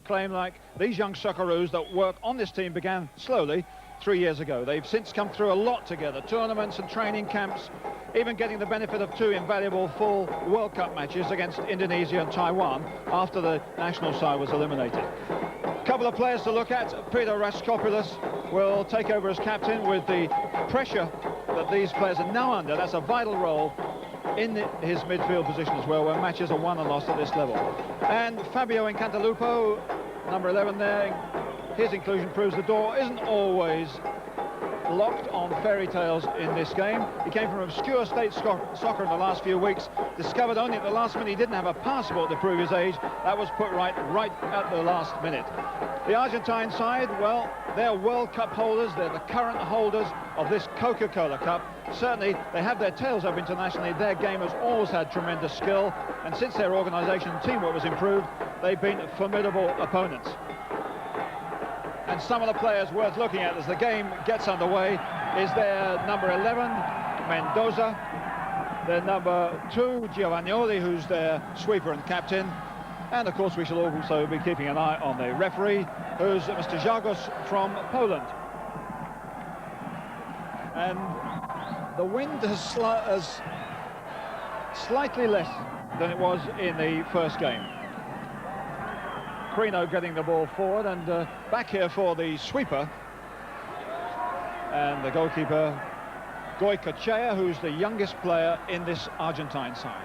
claim like these young Socceroos that work on this team began slowly 3 years ago. They've since come through a lot together, tournaments and training camps, even getting the benefit of 2 invaluable full World Cup matches against Indonesia and Taiwan after the national side was eliminated. A couple of players to look at. Peter Raskopoulos will take over as captain with the pressure that these players are now under. That's a vital role in his midfield position as well, where matches are won and lost at this level. And Fabio Incantalupo, number 11 there, his inclusion proves the door isn't always locked on fairy tales in this game. He came from obscure state soccer in the last few weeks, discovered only at the last minute he didn't have a passport to prove his age. That was put right at the last minute. The Argentine side, well, they're World Cup holders. They're the current holders of this Coca-Cola Cup. Certainly, they have their tails up internationally. Their game has always had tremendous skill, and since their organisation and teamwork was improved, they've been formidable opponents. And some of the players worth looking at as the game gets underway is their number 11, Mendoza, their number 2, Giovannioli, who's their sweeper and captain. And of course we shall also be keeping an eye on the referee, who's Mr. Jagos from Poland. And the wind has slightly less than it was in the first game. Crino getting the ball forward, and back here for the sweeper. And the goalkeeper, Goycochea, who's the youngest player in this Argentine side.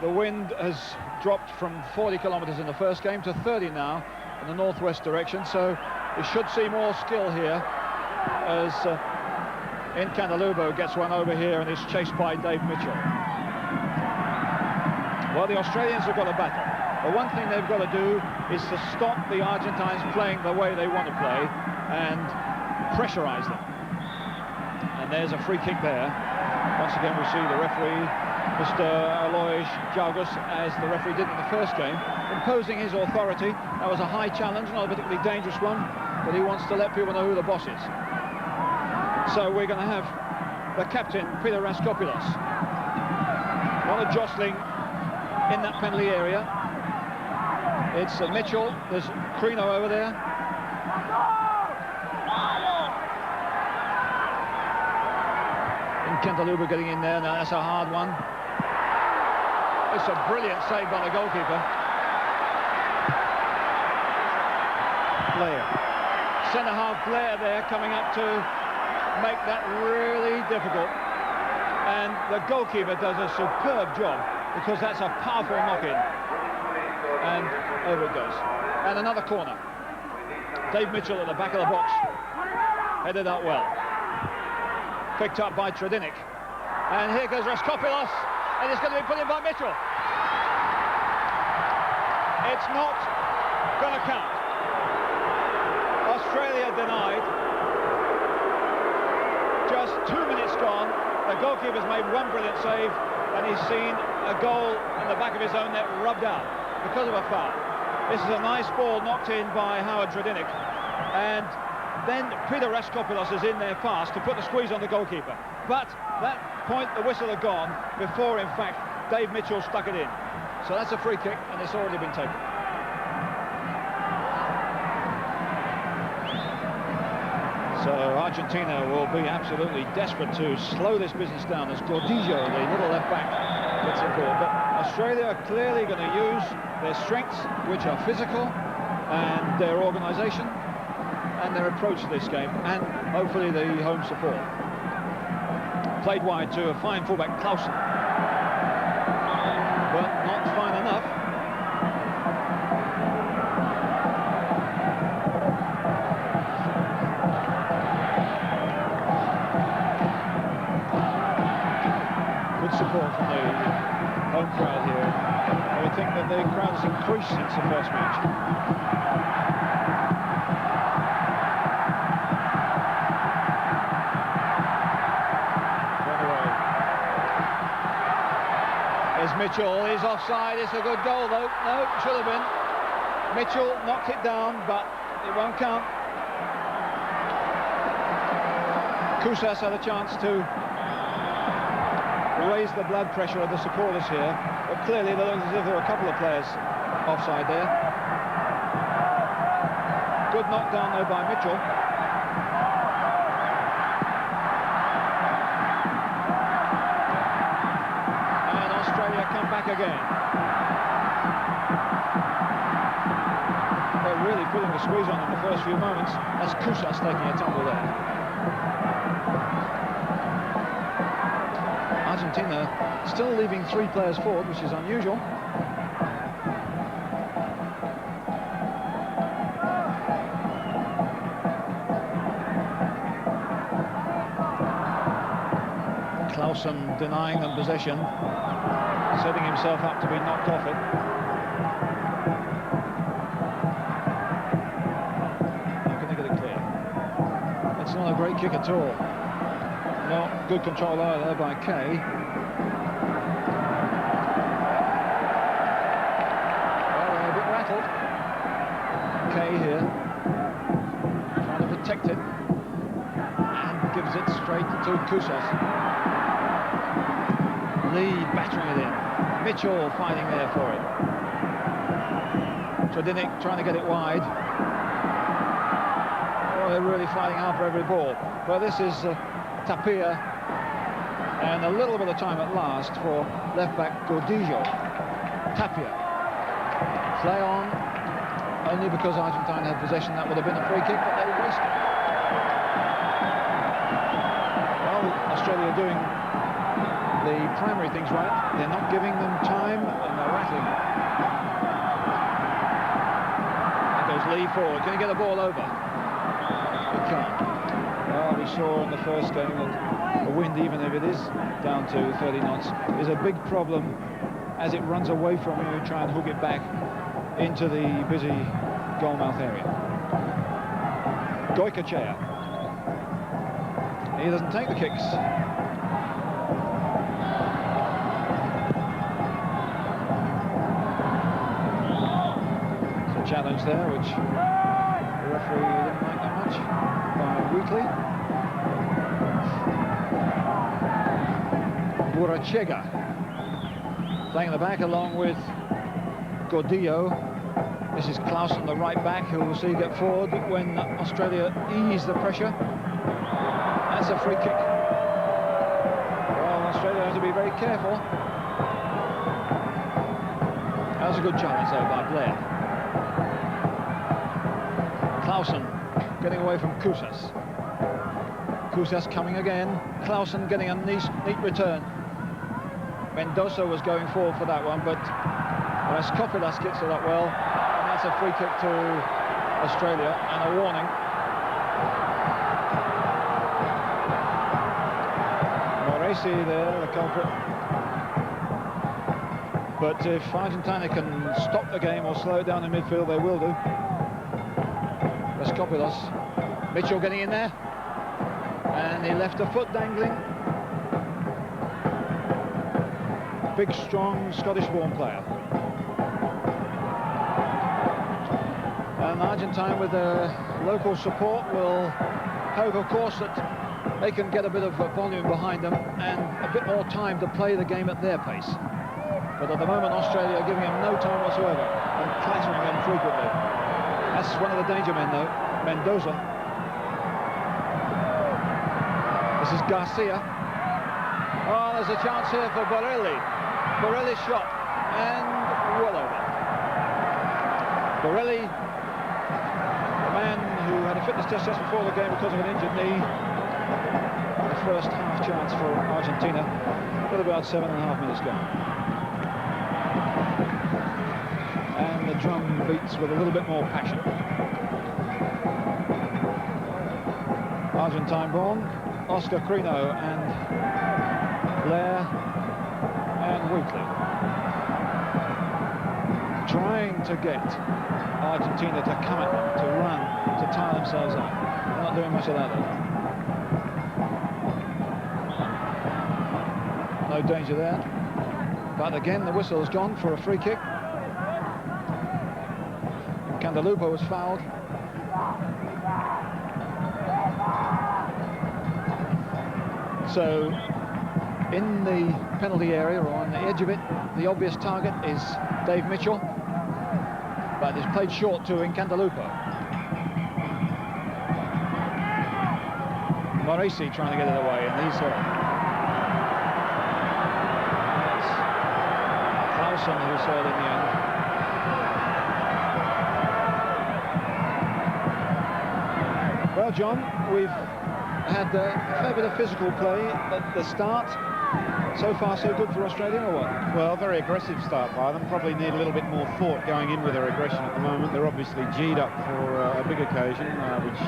The wind has dropped from 40 kilometers in the first game to 30 now in the northwest direction, so we should see more skill here as Incantalupo gets one over here and is chased by Dave Mitchell. Well, the Australians have got a battle. The one thing they've got to do is to stop the Argentines playing the way they want to play and pressurize them. And there's a free kick there. Once again, we see the referee, Mr. Alois Jagos, as the referee did in the first game, imposing his authority. That was a high challenge, not a particularly dangerous one, but he wants to let people know who the boss is. So we're going to have the captain, Peter Raskopoulos. Not a jostling in that penalty area. It's Mitchell, there's Crino over there. Incantalupo getting in there, now that's a hard one. It's a brilliant save by the goalkeeper. Blair. Centre-half Blair there coming up to make that really difficult. And the goalkeeper does a superb job, because that's a powerful knock-in. And over it goes. And another corner. Dave Mitchell at the back of the box. Headed up well. Picked up by Tredinic. And here goes Raskopoulos. And it's going to be put in by Mitchell. It's not going to count. Australia denied. Just 2 minutes gone. The goalkeeper's made one brilliant save, and he's seen a goal in the back of his own net rubbed out because of a foul. This is a nice ball knocked in by Howard Tredinic, and then Peter Raskopoulos is in there fast to put the squeeze on the goalkeeper. But that point, the whistle had gone before, in fact, Dave Mitchell stuck it in. So that's a free kick, and it's already been taken. So Argentina will be absolutely desperate to slow this business down as Gordillo, the little left back, gets it forward. But Australia are clearly going to use their strengths, which are physical, and their organisation, and their approach to this game, and hopefully the home support. Played wide to a fine fullback, Clausen. But not fine enough. Support from the home crowd here. I would think that the crowd has increased since the first match. Run away. There's Mitchell, he's offside, it's a good goal though. No, should have been. Mitchell knocked it down, but it won't count. Kousas had a chance to raised the blood pressure of the supporters here, but clearly there looks as if there were a couple of players offside there. Good knockdown though by Mitchell. And Australia come back again. They're really putting the squeeze on in the first few moments. That's Kusas taking a tumble there. Argentina still leaving 3 players forward, which is unusual. Clausen denying them possession, setting himself up to be knocked off it. How can they get it clear? It's not a great kick at all. No, good control either by Kay. Well, they're a bit rattled. Kay here, trying to protect it, and gives it straight to Kusas. Lee battering it in. Mitchell fighting there for it. Tradinik trying to get it wide. Oh, they're really fighting out for every ball. But this is Tapia, and a little bit of time at last for left-back Gordillo. Tapia. Play on. Only because Argentina had possession, that would have been a free kick, but they wasted it. Well, Australia are doing the primary things right. They're not giving them time, and they're rattling. There goes Lee forward. Can he get the ball over? He can't. Well, we saw in the first game that the wind, even if it is down to 30 knots, is a big problem as it runs away from you. Try and hook it back into the busy goalmouth area. Goikachea. He doesn't take the kicks. Challenge there, which the referee didn't like that much, by Wheatley. Burachega playing in the back along with Gordillo. This is Clausen, the right back, who will see get forward when Australia ease the pressure. That's a free kick. Well, Australia have to be very careful. That was a good challenge though by Blair. Clausen getting away from Kusas. Kusas coming again. Clausen getting a neat return. Mendoza was going forward for that one, but Raskopilas gets it up well, and that's a free kick to Australia and a warning. Moresi there, the culprit. But if Argentina can stop the game or slow it down in midfield, they will do. Raskopilas. Mitchell getting in there, and he left a foot dangling. Big, strong, Scottish-born player. And Argentina, with their local support, will hope, of course, that they can get a bit of volume behind them and a bit more time to play the game at their pace. But at the moment, Australia are giving them no time whatsoever and clattering them frequently. That's one of the danger men, though, Mendoza. This is Garcia. Oh, there's a chance here for Borelli. Borelli's shot, and well over. Borelli, the man who had a fitness test just before the game because of an injured knee. The first half chance for Argentina, with about 7.5 minutes gone. And the drum beats with a little bit more passion. Argentine-born, Oscar Crino and Blair and Wheatley. Trying to get Argentina to come at them, to run, to tire themselves out. They're not doing much of that though. No danger there. But again, the whistle has gone for a free kick. Candalupo was fouled. So in the penalty area, or on the edge of it. The obvious target is Dave Mitchell, but it's played short to Incandalupo. Moresi trying to get it away, and he's hurt. Clausen who saw it in the end. Well, John, we've had a fair bit of physical play at the start. So far, so good for Australia, or what? Well, very aggressive start by them. Probably need a little bit more thought going in with their aggression at the moment. They're obviously G'd up for a big occasion, which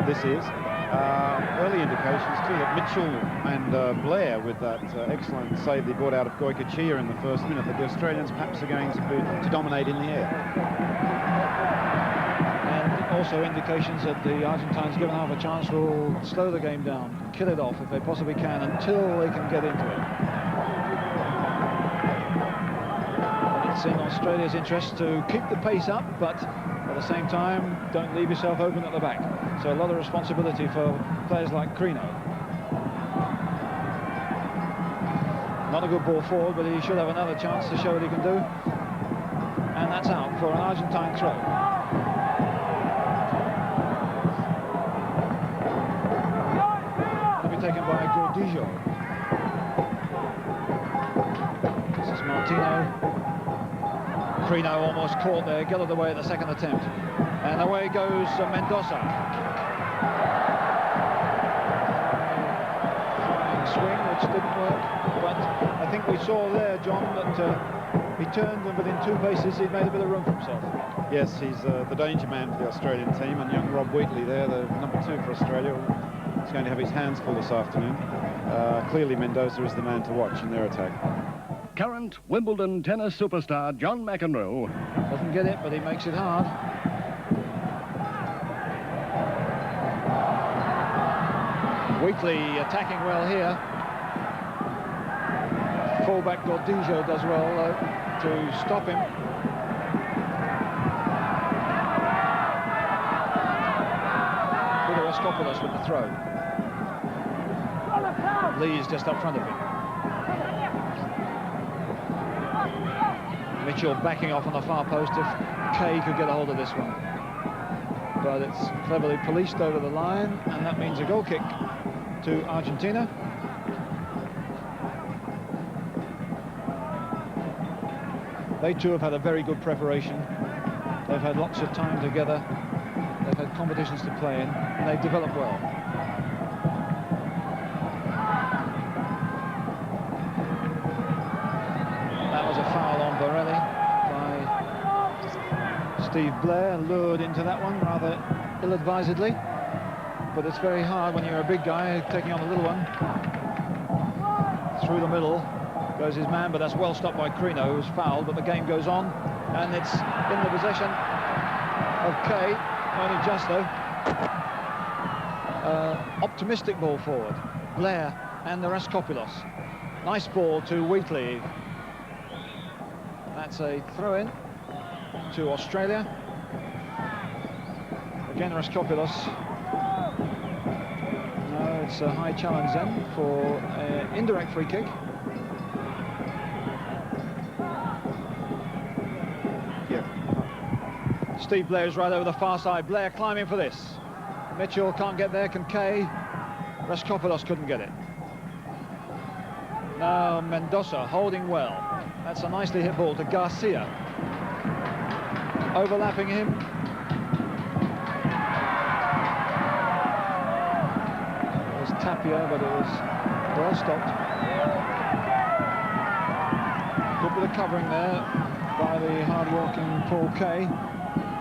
this is. Early indications too that Mitchell and Blair, with that excellent save they brought out of Goycochea in the first minute, that the Australians perhaps are going to dominate in the air. Also indications that the Argentines, given half a chance, will slow the game down, kill it off if they possibly can, until they can get into it. It's in Australia's interest to keep the pace up, but at the same time, don't leave yourself open at the back. So a lot of responsibility for players like Crino. Not a good ball forward, but he should have another chance to show what he can do. And that's out for an Argentine throw. Taken by Gordillo. This is Martino. Crino almost caught there, got it away at the second attempt. And away goes Mendoza. Flying swing, which didn't work. But I think we saw there, John, that he turned, and within 2 paces he'd made a bit of room for himself. Yes, he's the danger man for the Australian team, and young Rob Wheatley there, the number 2 for Australia, is going to have his hands full this afternoon. Clearly Mendoza is the man to watch in their attack. Current Wimbledon tennis superstar John McEnroe doesn't get it, but he makes it hard. Wheatley attacking well here. Fullback Gordillo does well to stop him. With the throw. Lee's just up front of him. Mitchell backing off on the far post if Kay could get a hold of this one. But it's cleverly policed over the line, and that means a goal kick to Argentina. They too have had a very good preparation. They've had lots of time together. They've had competitions to play in, and they've developed well. That was a foul on Borelli by Steve Blair, lured into that one rather ill-advisedly. But it's very hard when you're a big guy taking on a little one. Through the middle goes his man, but that's well stopped by Crino, who's fouled, but the game goes on, and it's in the possession of Kay. Only just though. Optimistic ball forward. Blair and the Raskopoulos. Nice ball to Wheatley. That's a throw-in to Australia. Again, Raskopoulos. No, it's a high challenge then for an indirect free kick. Steve Blair is right over the far side. Blair climbing for this. Mitchell can't get there, can Kay. Raskopoulos couldn't get it. Now Mendoza holding well. That's a nicely hit ball to Garcia. Overlapping him. It was Tapia, but it was well stopped. Good bit of covering there by the hard-working Paul Kay.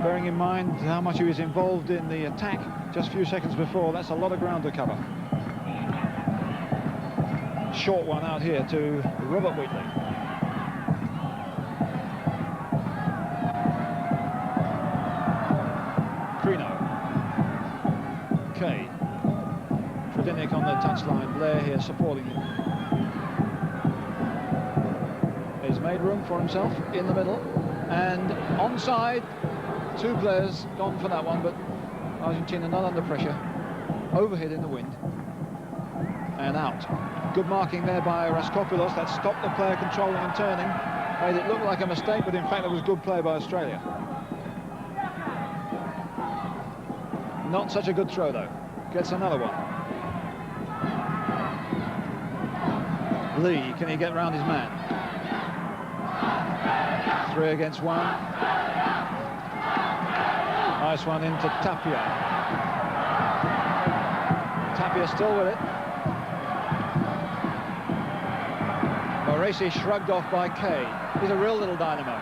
Bearing in mind how much he was involved in the attack just a few seconds before, that's a lot of ground to cover. Short one out here to Robert Wheatley. Crino. Kay. Tredinnick on the touchline. Blair here supporting him. He's made room for himself in the middle. And onside. 2 players gone for that one, but Argentina not under pressure. Overhit in the wind. And out. Good marking there by Raskopoulos. That stopped the player controlling and turning. Made it look like a mistake, but in fact it was good play by Australia. Not such a good throw, though. Gets another one. Lee, can he get round his man? 3 against 1. Nice one into Tapia. Tapia still with it. Moresi shrugged off by Kay. He's a real little dynamo.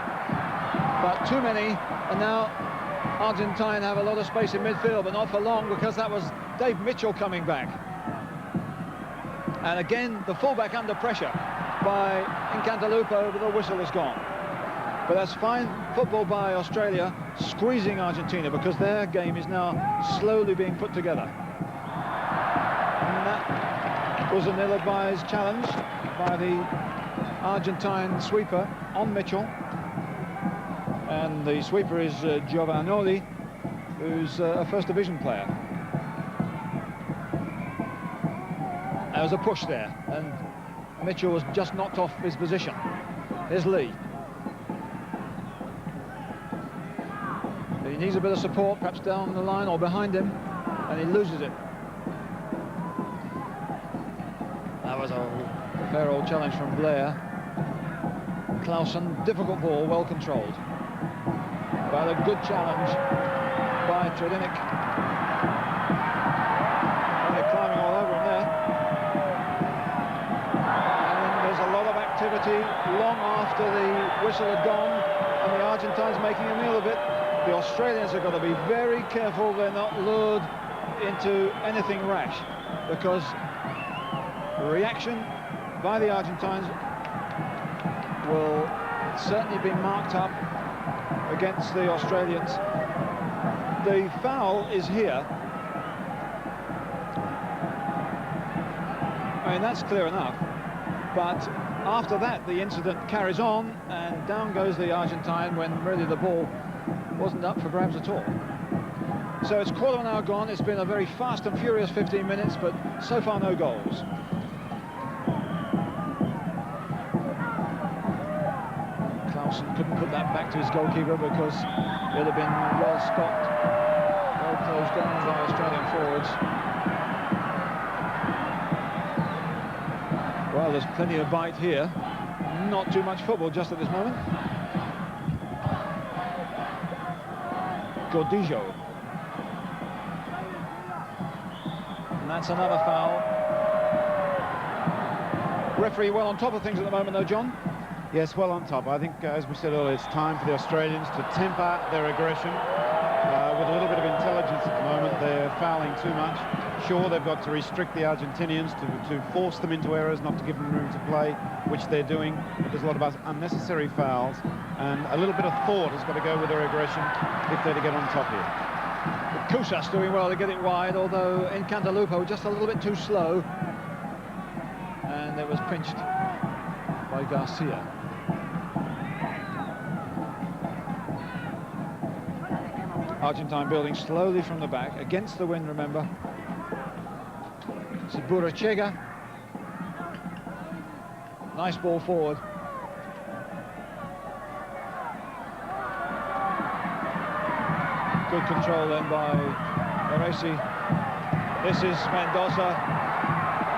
But too many, and now Argentine have a lot of space in midfield, but not for long, because that was Dave Mitchell coming back. And again, the fullback under pressure by Incantalupo, but the whistle is gone. But that's fine football by Australia, squeezing Argentina, because their game is now slowly being put together. And that was an ill-advised challenge by the Argentine sweeper on Mitchell. And the sweeper is Giovanoli, who's a first division player. There was a push there, and Mitchell was just knocked off his position. Here's Lee. He needs a bit of support, perhaps down the line or behind him, and he loses it. That was a fair old challenge from Blair. Clausen, difficult ball, well controlled. But a good challenge by Tredinik. And they're climbing all over him there. And there's a lot of activity long after the whistle had gone, and the Argentines making a meal of it. The Australians have got to be very careful they're not lured into anything rash, because the reaction by the Argentines will certainly be marked up against the Australians. The foul is here. I mean, that's clear enough. But after that, the incident carries on, and down goes the Argentine when really the ball wasn't up for grabs at all. So it's quarter of an hour gone. It's been a very fast and furious 15 minutes, but so far no goals. Couldn't put that back to his goalkeeper, because it would have been well stopped, well closed down by Australian forwards. Well, there's plenty of bite here. Not too much football just at this moment. Gordillo. And that's another foul. Referee well on top of things at the moment, though, John. Yes, well on top. I think, as we said earlier, it's time for the Australians to temper their aggression with a little bit of intelligence at the moment. They're fouling too much. Sure, they've got to restrict the Argentinians to force them into errors, not to give them room to play, which they're doing. But there's a lot of unnecessary fouls, and a little bit of thought has got to go with their aggression if they're to get on top here. Kusas doing well to get it wide, although Incantalupo just a little bit too slow. And it was pinched by Garcia. Argentine building slowly from the back, against the wind, remember. It's Burachega. Nice ball forward. Good control then by Moresi. This is Mendoza,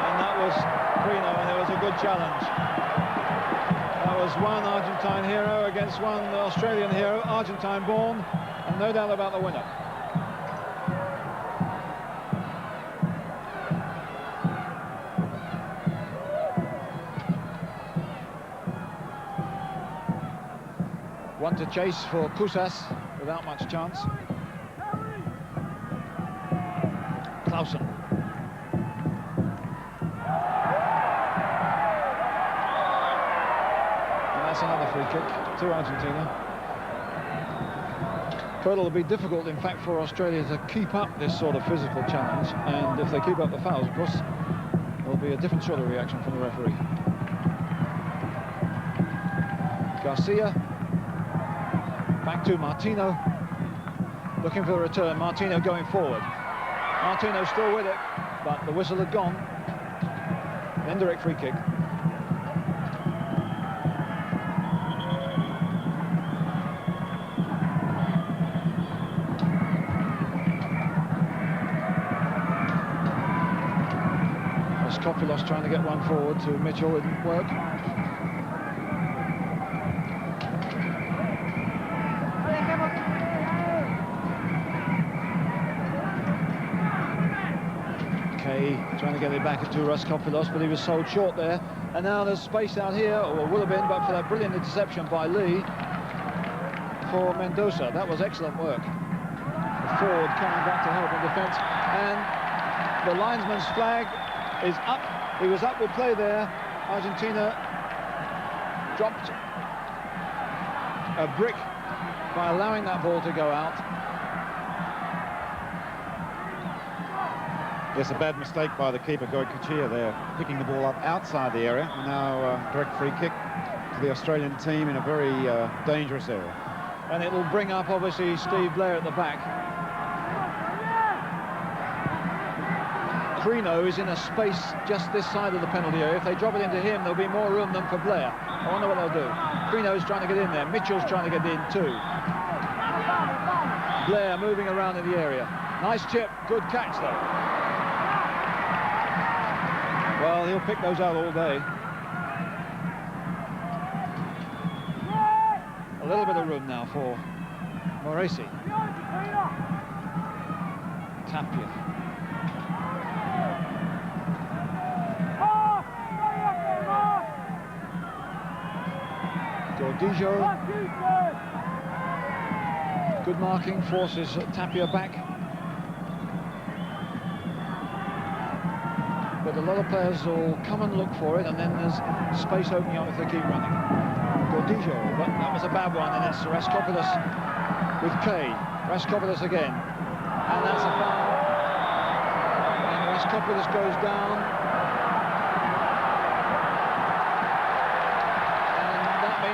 and that was Prino, and it was a good challenge. That was one Argentine hero against one Australian hero, Argentine born, and no doubt about the winner. One to chase for Kusas without much chance. Clausen. And that's another free kick to Argentina. But it'll be difficult, in fact, for Australia to keep up this sort of physical challenge, and if they keep up the fouls, of course, there'll be a different sort of reaction from the referee. Garcia. Back to Martino, looking for the return. Martino going forward. Martino still with it, but the whistle had gone. An indirect free kick. Kopulos trying to get one forward to Mitchell, it didn't work. Kay trying to get it back to Kopulos, but he was sold short there. And now there's space out here, or will have been, but for that brilliant interception by Lee for Mendoza. That was excellent work. The forward coming back to help in defence, and the linesman's flag is up. He was up with play there. Argentina dropped a brick by allowing that ball to go out. Yes, a bad mistake by the keeper, Goicoechea there, picking the ball up outside the area. Now direct free kick to the Australian team in a very dangerous area. And it will bring up, obviously, Steve Blair at the back. Crino is in a space just this side of the penalty area. If they drop it into him, there'll be more room than for Blair. I wonder what they'll do. Crino's trying to get in there. Mitchell's trying to get in too. Blair moving around in the area. Nice chip, good catch though. Well, he'll pick those out all day. A little bit of room now for Moresi. Tapia. Gordillo. Good marking, forces Tapia back. But a lot of players will come and look for it, and then there's space opening up if they keep running. Gordillo, but that was a bad one, and it's Raskopoulos with Kay. Raskopoulos again, and that's a foul. And Raskopoulos goes down.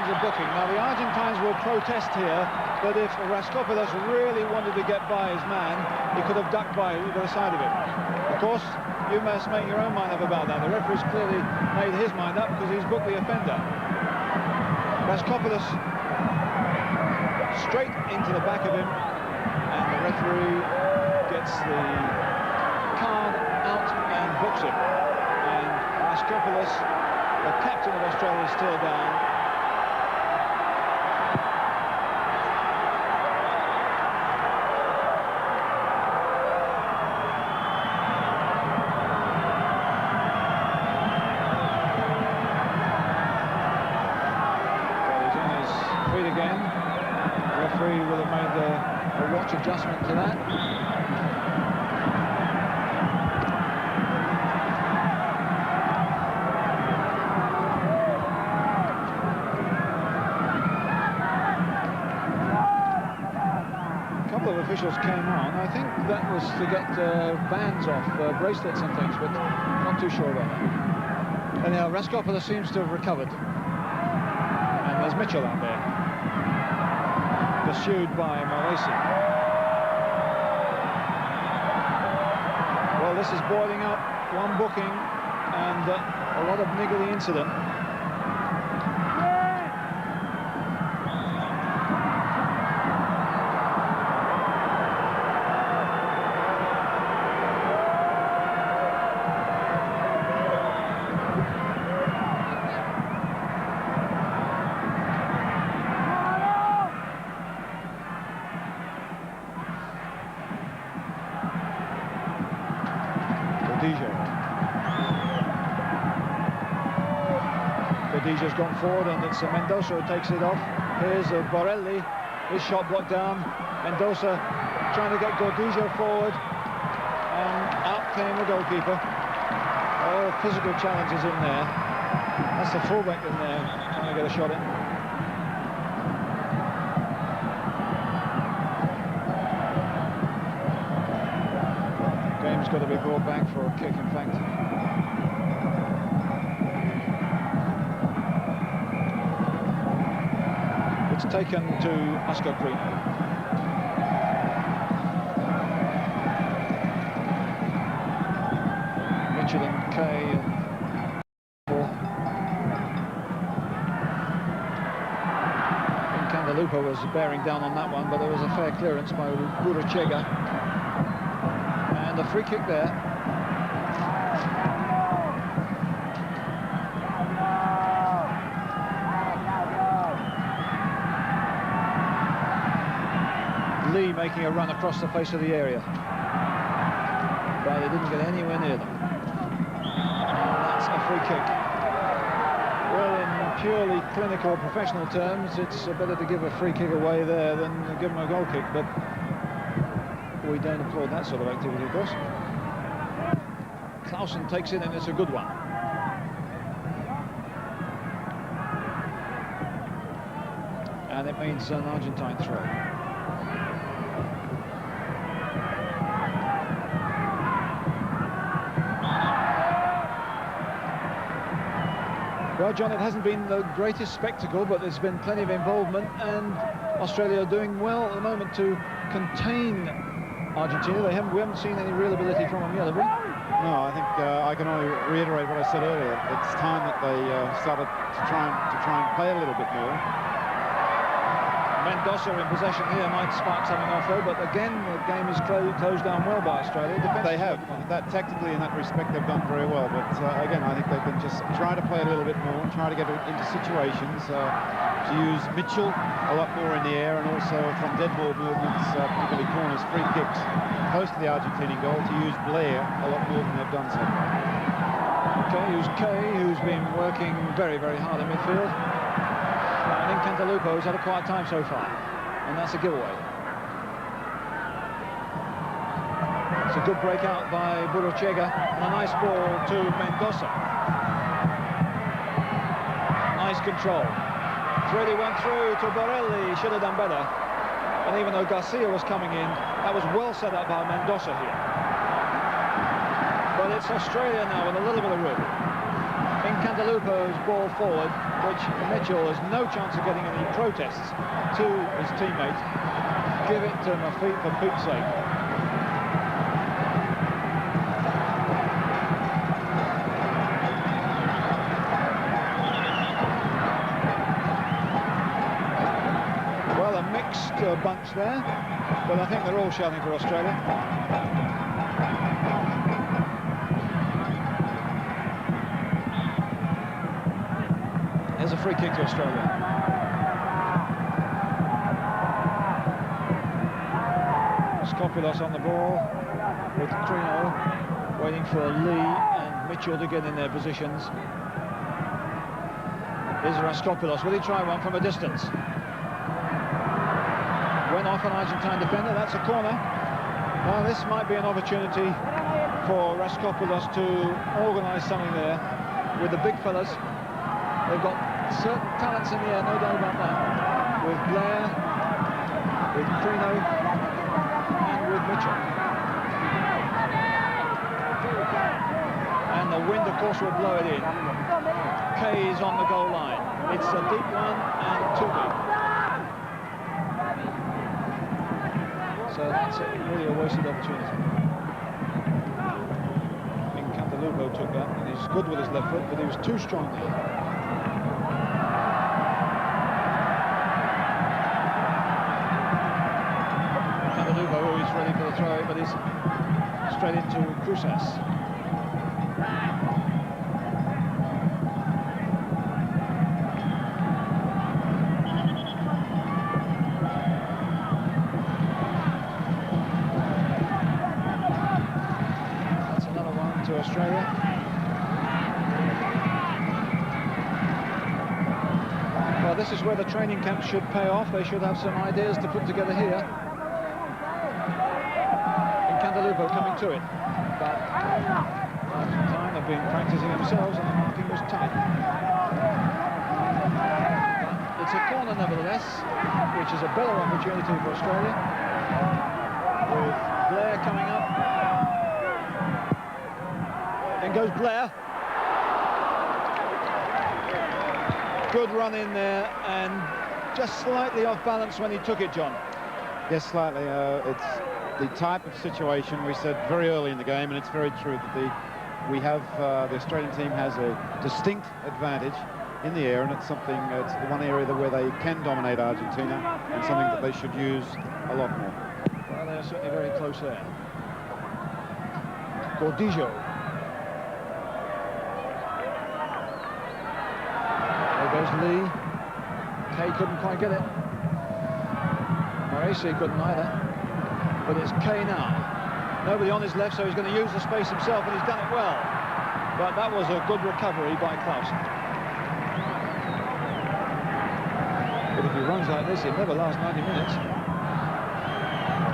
A booking. Now the Argentines will protest here, but if Raskopoulos really wanted to get by his man, he could have ducked by either side of him. Of course, you must make your own mind up about that. The referee's clearly made his mind up because he's booked the offender. Raskopoulos straight into the back of him, and the referee gets the card out and books him. And Raskopoulos, the captain of Australia, is still down. Will have made a watch adjustment to that. A couple of officials came on. I think that was to get bands off, bracelets and things, but not too sure about that. Anyhow, Raskopoulos seems to have recovered. And there's Mitchell out there, pursued by Moresi. Well, this is boiling up, one booking and a lot of niggly incident. Gordillo's gone forward, and it's Mendoza who takes it off. Here's Borelli, his shot blocked down. Mendoza trying to get Gordillo forward, and out came the goalkeeper. Oh, physical challenges in there. That's the fullback in there trying to get a shot in. Game's got to be brought back for a kick, in fact. Taken to Muscat Green. Mitchell and Kay Cantalupo was bearing down on that one, but there was a fair clearance by Burachega. And a free kick there. Lee making a run across the face of the area, but they didn't get anywhere near them. And that's a free kick. Well, in purely clinical professional terms, it's better to give a free kick away there than give them a goal kick, but we don't applaud that sort of activity, of course. Clausen takes it, and it's a good one. And it means an Argentine throw. Well, John, it hasn't been the greatest spectacle, but there's been plenty of involvement, and Australia are doing well at the moment to contain Argentina. We haven't seen any real ability from them yet, have we? No, I think I can only reiterate what I said earlier. It's time that they started to try and play a little bit more. Mendoza in possession here might spark something off though, but again the game is closed down well by Australia. They have. That tactically in that respect they've done very well, but again I think they can just try to play a little bit more, try to get into situations, to use Mitchell a lot more in the air, and also from dead ball movements, particularly corners, free kicks close to the Argentinian goal, to use Blair a lot more than they've done so far. Okay, use Kay, who's been working very, very hard in midfield. And Cantalupo has had a quiet time so far, and that's a giveaway. It's a good breakout by Burachega, and a nice ball to Mendoza. Nice control. Thready went through to Borelli, should have done better. And even though Garcia was coming in, that was well set up by Mendoza here. But it's Australia now with a little bit of room. In Cantalupo's ball forward, which Mitchell has no chance of getting any protests to his teammate. Give it to Mafi for Pete's sake. Well, a mixed bunch there, but I think they're all shouting for Australia. There's a free kick to Australia. Skopulos on the ball with Crino waiting for Lee and Mitchell to get in their positions. Here's Raskopulos. Will he try one from a distance? Went off an Argentine defender. That's a corner. Well, this might be an opportunity for Raskopulos to organise something there with the big fellas. They've got certain talents in the air, no doubt about that. With Blair, with Crino, and with Mitchell. And the wind, of course, will blow it in. Kay's on the goal line. It's a deep one and too deep. So that's really a wasted opportunity. I think Cantalupo took that, and he's good with his left foot, but he was too strong there. He's ready for the throw, but he's straight into Cruzas. That's another one to Australia. Well, this is where the training camp should pay off. They should have some ideas to put together here. Cantalupo coming to it, but Argentine have been practicing themselves and the marking was tight. But it's a corner nevertheless, which is a better opportunity for Australia. With Blair coming up. In goes Blair. Good run in there, and just slightly off balance when he took it, John. Yes, slightly. It's the type of situation we said very early in the game, and it's very true that the Australian team has a distinct advantage in the air, and it's something, it's the one area where they can dominate Argentina, and something that they should use a lot more. Well, they're certainly very close there. Partido. There goes Lee. Kay couldn't quite get it. Moracy couldn't either. But it's Kay now. Nobody on his left, so he's going to use the space himself, and he's done it well. But that was a good recovery by Clausen. But if he runs like this, he'll never last 90 minutes.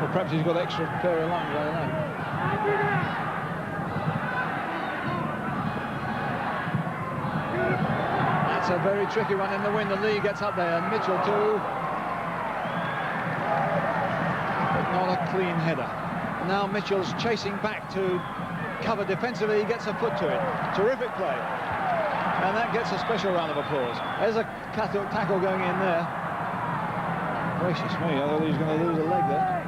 Or perhaps he's got extra pair of lungs, I don't know. That's a very tricky one in the wind, and Lee gets up there, and Mitchell too. But not a clean header. Now Mitchell's chasing back to cover defensively, he gets a foot to it. Terrific play. And that gets a special round of applause. There's a tackle going in there. Gracious me, I thought he was going to lose a leg there.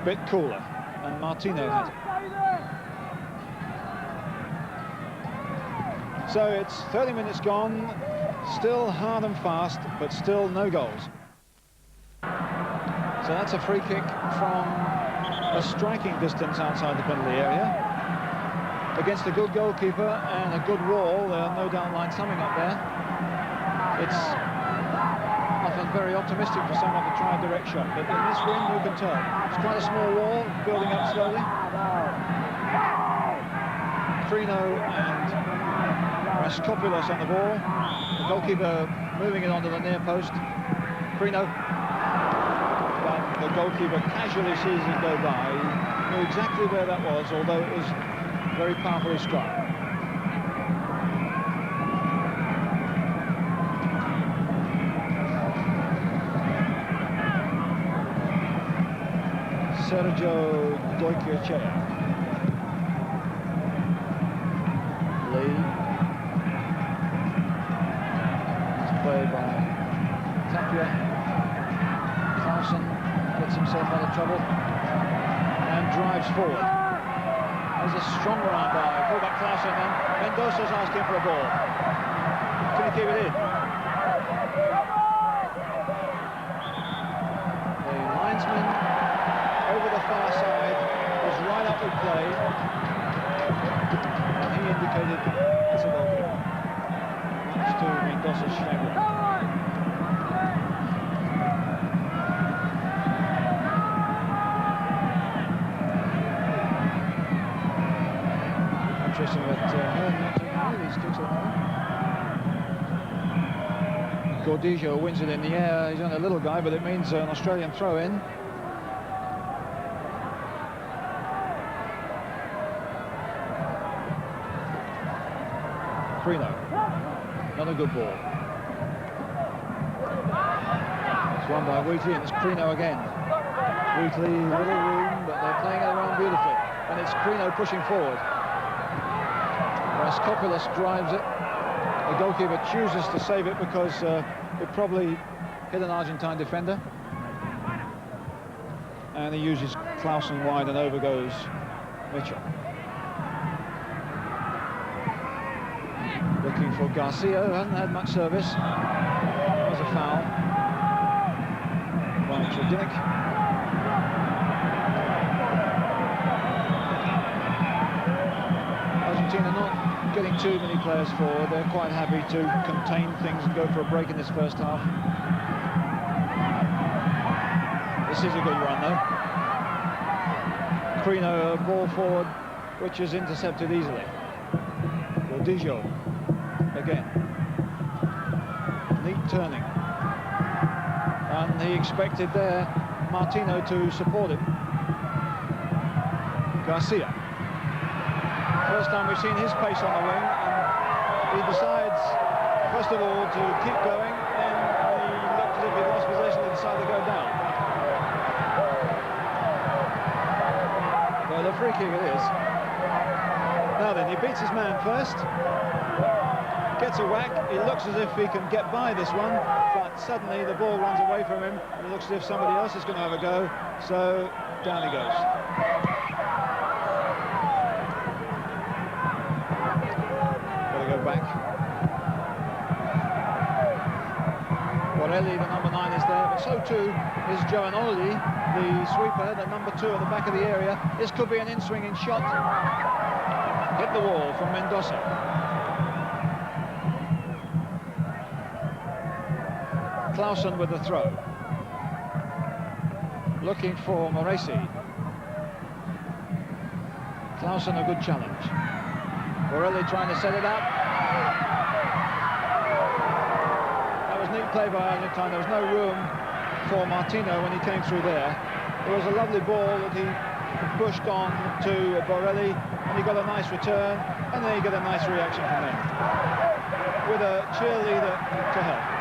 Bit cooler, and Martino has it. So it's 30 minutes gone, still hard and fast, but still no goals. So that's a free kick from a striking distance outside the penalty area. Against a good goalkeeper and a good wall, there are no doubt lines coming up there. It's often very optimistic for someone to try a direct shot, but in this wind, who can tell? It's quite a small wall, building up slowly. Crino and Raskopoulos on the ball. The goalkeeper moving it onto the near post. Crino. But the goalkeeper casually sees it go by. He knew exactly where that was, although it was very powerfully struck. Sergio Goycoechea. Lee. It's played by Tapia. Clausen gets himself out of trouble and drives forward. There's a strong run by fullback Clausen, and Mendoza's asking for a ball. Can he keep it in? The linesman over the far side was right up with play, and he indicated it's a goal. Much to Mendoza's chagrin. Interesting that these kicks at the moment. Gordillo wins it in the air. He's only a little guy, but it means an Australian throw-in. Crino, another good ball. It's won by Wheatley, and it's Crino again. Wheatley, little room, but they're playing it around beautifully. And it's Crino pushing forward. Raskopoulos drives it. The goalkeeper chooses to save it because it probably hit an Argentine defender. And he uses Clausen wide, and over goes Mitchell. Looking for Garcia, who hasn't had much service. That was a foul by Tredinic. Argentina not getting too many players forward. They're quite happy to contain things and go for a break in this first half. This is a good run, though. Crino, ball forward, which is intercepted easily. Gordillo. Again, neat turning, and he expected there Martino to support him. Garcia, first time we've seen his pace on the wing, and he decides first of all to keep going, then he looked as if he lost possession and decided to go down. Well, the free kick it is. Now then, he beats his man first. Gets a whack, he looks as if he can get by this one, but suddenly the ball runs away from him, and it looks as if somebody else is going to have a go, so down he goes. back. Borelli, the number 9, is there, but so too is Giovanoli, the sweeper, the number 2 at the back of the area. This could be an in-swinging shot. Hit the wall from Mendoza. Clausen with the throw. Looking for Moresi. Clausen, a good challenge. Borelli trying to set it up. That was neat play by Argentina. There was no room for Martino when he came through there. It was a lovely ball that he pushed on to Borelli, and he got a nice return, and then he got a nice reaction from them, with a cheerleader to help.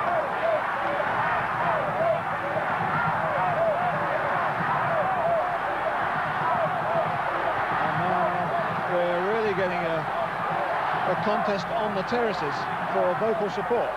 Getting a contest on the terraces for vocal support.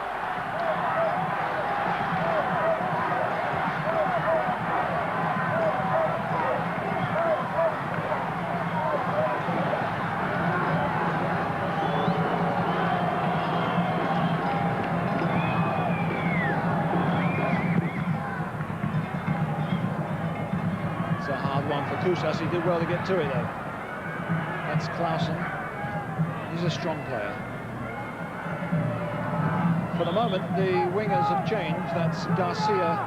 It's a hard one for Kusas. He did well to get to it though. That's Clausen. He's a strong player. For the moment, the wingers have changed. That's Garcia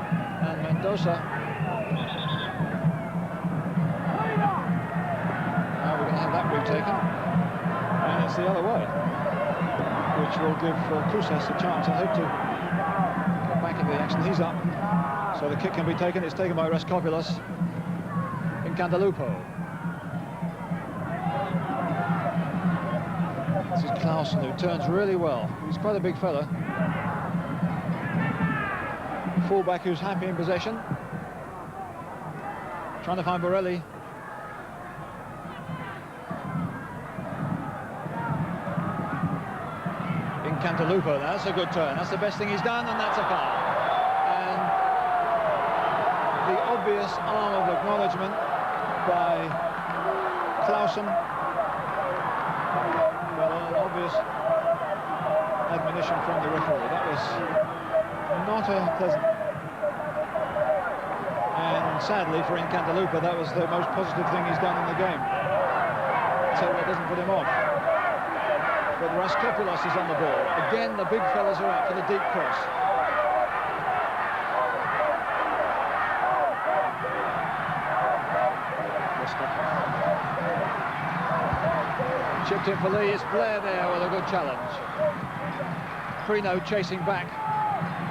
and Mendoza. Now we're going to have that retaken. And it's the other way, which will give Kusas a chance, I hope, to get back into the action. He's up, so the kick can be taken. It's taken by Raskopoulos in Cantalupo. This is Clausen, who turns really well. He's quite a big fella. Fullback who's happy in possession. Trying to find Borelli. In Cantalupo, that's a good turn. That's the best thing he's done, and that's a foul. And the obvious arm of acknowledgement by Clausen. Well, an obvious admonition from the referee. That was not a pleasant. And sadly for Cantalupo, that was the most positive thing he's done in the game. So that doesn't put him off. But Raskopoulos is on the ball. Again, the big fellas are out for the deep cross. Chipped in for Lee. It's Blair there with a good challenge. Prino chasing back.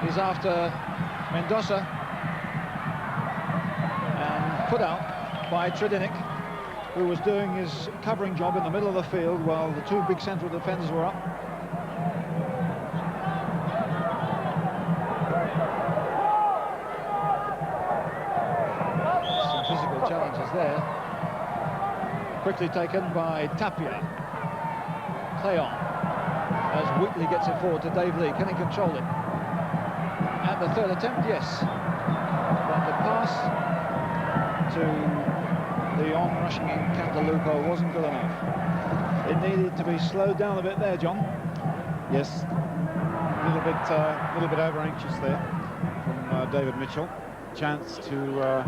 He's after Mendoza. And put out by Tredinic, who was doing his covering job in the middle of the field while the two big central defenders were up. Some physical challenges there. Quickly taken by Tapia. Play on as Wheatley gets it forward to Dave Lee. Can he control it? At the third attempt, yes. But the pass to the on-rushing in Cantalupo wasn't good enough. It needed to be slowed down a bit there, John. Yes, a little bit over-anxious there from David Mitchell. Chance to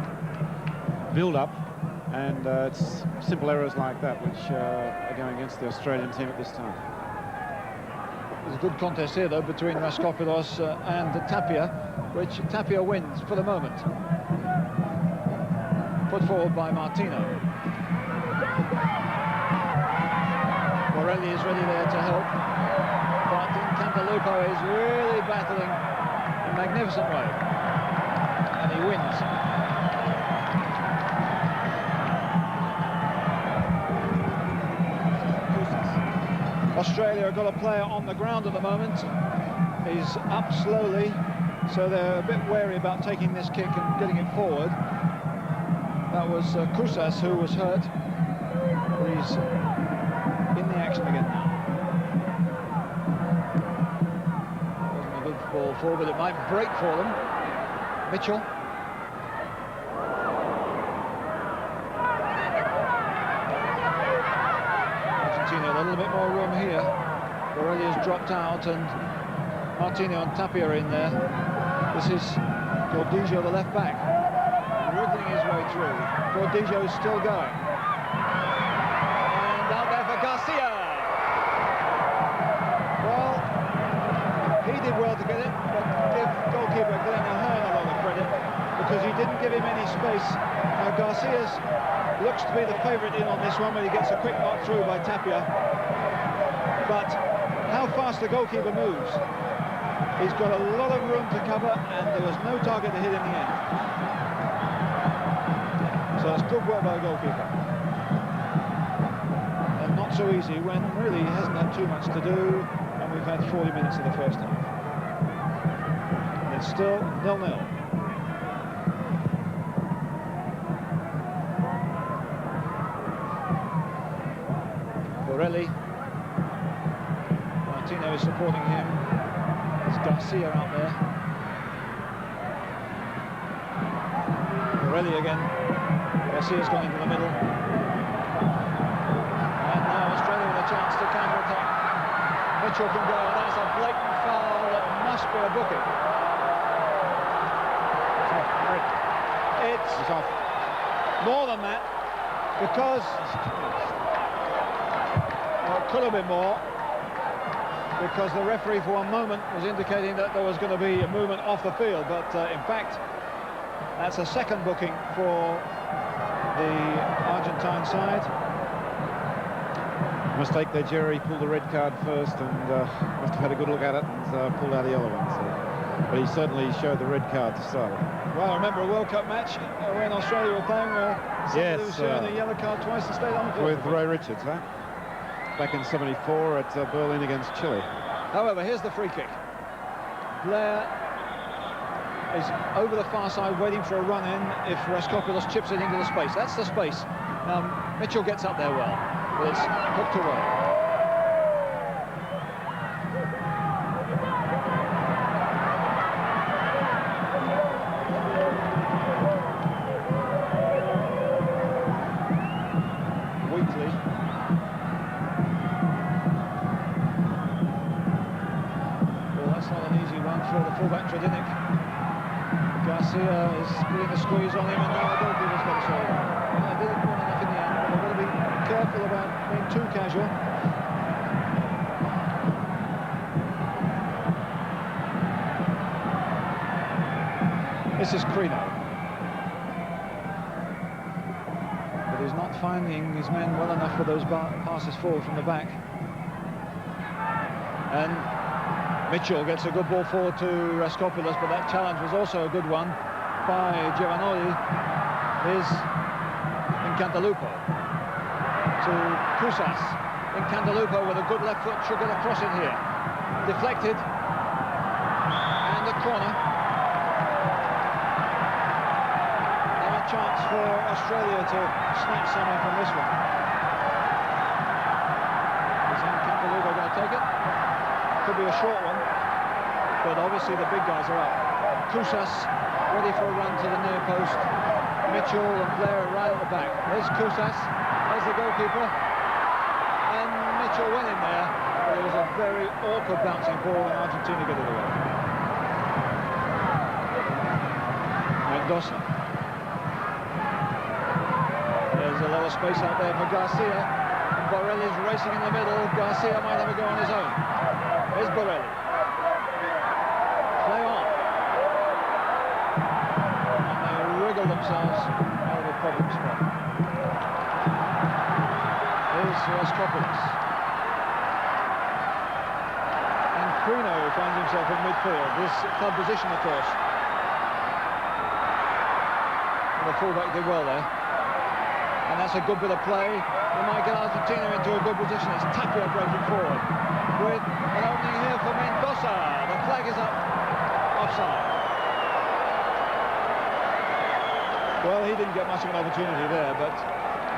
build up, and it's simple errors like that which are going against the Australian team at this time. There's a good contest here, though, between Raskopoulos and Tapia, which Tapia wins for the moment. Put forward by Martino. Borelli is ready there to help, but Cantalupo is really battling in a magnificent way, and he wins. Australia have got a player on the ground at the moment. He's up slowly, so they're a bit wary about taking this kick and getting it forward. That was Kusas who was hurt. He's in the action again now. Wasn't a good ball forward, but it might break for them. Mitchell. Argentina a little bit more room here. Borelli has dropped out, and Martino and Tapia are in there. This is Gordillo, the left back, wriggling his way through. Gordillo is still going. And out there for Garcia. Well, he did well to get it, but give goalkeeper Glenn Ahern a lot of credit, because he didn't give him any space. Now Garcia's looks to be the favourite in on this one when he gets a quick knock through by Tapia. But how fast the goalkeeper moves. He's got a lot of room to cover, and there was no target to hit in the end. So it's good work by the goalkeeper. And not so easy when really he hasn't had too much to do, and we've had 40 minutes of the first half. And it's still 0-0. Borelli. Martino is supporting him. There's Garcia out there. Borelli again. Garcia's gone into the middle. And now Australia with a chance to counter-attack. Mitchell can go, and that's a blatant foul that must be a booking. It's off. More than that, because well, it could have been more, because the referee for one moment was indicating that there was going to be a movement off the field, but in fact that's a second booking for the Argentine side. Mistake there, Jerry. Pulled the red card first, and must have had a good look at it and pulled out the yellow one. So. But he certainly showed the red card to start with. Well, I remember a World Cup match when Australia were playing where somebody was showing the yellow card twice and stayed on the field. With Ray Richards, huh? Back in '74 at Berlin against Chile. However, here's the free kick. Blair is over the far side waiting for a run-in if Raskopoulos chips it into the space. That's the space. Mitchell gets up there well, but it's hooked away. Fullback Tradinic. Garcia is putting a squeeze on him, and now the goalkeeper's got a shoulder. Well, they didn't want enough in the end, but they've got to be careful about being too casual. This is Crino. But he's not finding his men well enough for those passes forward from the back. And Mitchell gets a good ball forward to Raskopoulos, but that challenge was also a good one by Giovanoli. Here's Incantalupo to Kusas. Incantalupo with a good left foot should get across it here. Deflected. And a corner. And a chance for Australia to snatch something from this one. Is Incantalupo going to take it? Could be a short one, but obviously the big guys are up. Kusas ready for a run to the near post. Mitchell and Blair are right at the back. There's Kusas, there's the goalkeeper, and Mitchell went in there, but it was a very awkward bouncing ball, and Argentina get it away. Mendoza. There's a lot of space out there for Garcia. Borelli's racing in the middle. Garcia might have a go on his own. Here's Borelli. Play on. And they wriggle themselves out of a problem spot. Here's Raskopoulos. And Crino finds himself in midfield. This club position, of course. And the fullback did well there. And that's a good bit of play. They might get Argentina into a good position. It's Tapia breaking forward. With an opening here for Mendoza. The flag is up. Offside. Well, he didn't get much of an opportunity there, but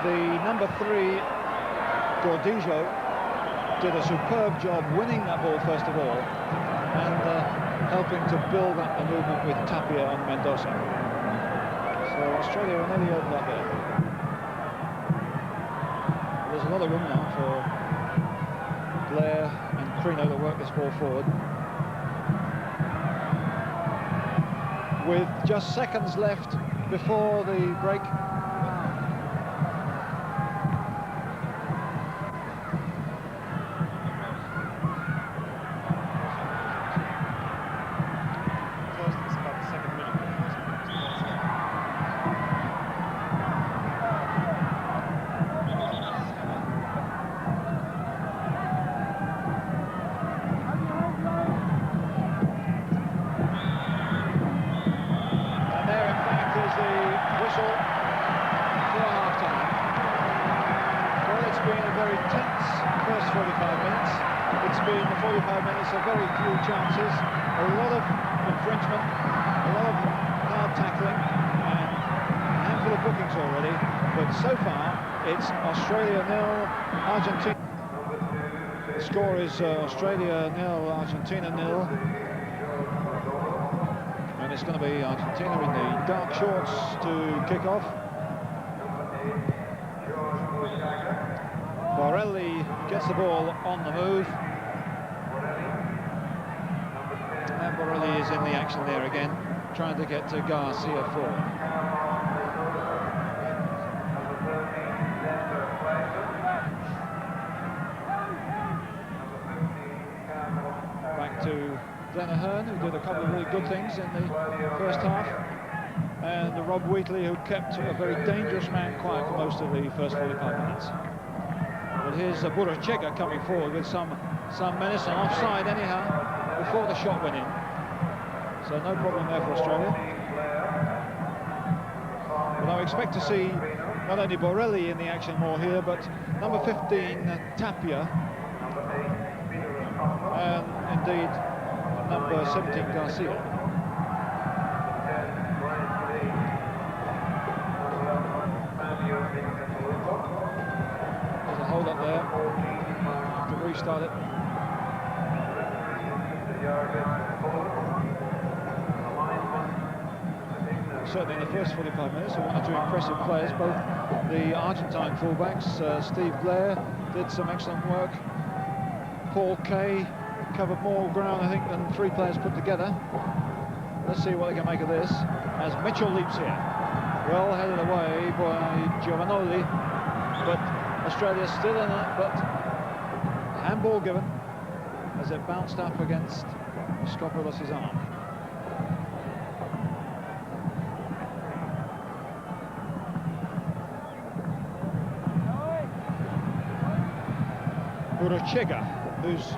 the number 3, Gordillo, did a superb job winning that ball first of all, and helping to build up the movement with Tapia and Mendoza. So Australia are nearly opened up there. There's a lot of room now for Blair and Crino to work this ball forward. With just seconds left before the break. Very few chances, a lot of infringement, a lot of hard tackling, and a handful of bookings already. But so far, it's Australia 0, Argentina. The score is Australia 0, Argentina 0. And it's going to be Argentina in the dark shorts to kick off. Borelli gets the ball on the move. Borelli is in the action there again, trying to get to Garcia forward. Back to Glenn Ahern, who did a couple of really good things in the first half, and Rob Wheatley, who kept a very dangerous man quiet for most of the first 45 minutes. But here's Burachega coming forward with some menace, and offside anyhow before the shot went in. So no problem there for Australia. But I expect to see not only Borelli in the action more here, but number 15, Tapia, and indeed number 17, Garcia. There's a hold up there. Have to restart it. Certainly in the first 45 minutes, one or two impressive players, both the Argentine fullbacks. Steve Blair did some excellent work. Paul Kay covered more ground, I think, than three players put together. Let's see what they can make of this as Mitchell leaps here. Well headed away by Giovanoli, but Australia's still in it, but handball given as it bounced up against Skopoulos' arm. Burachega, who's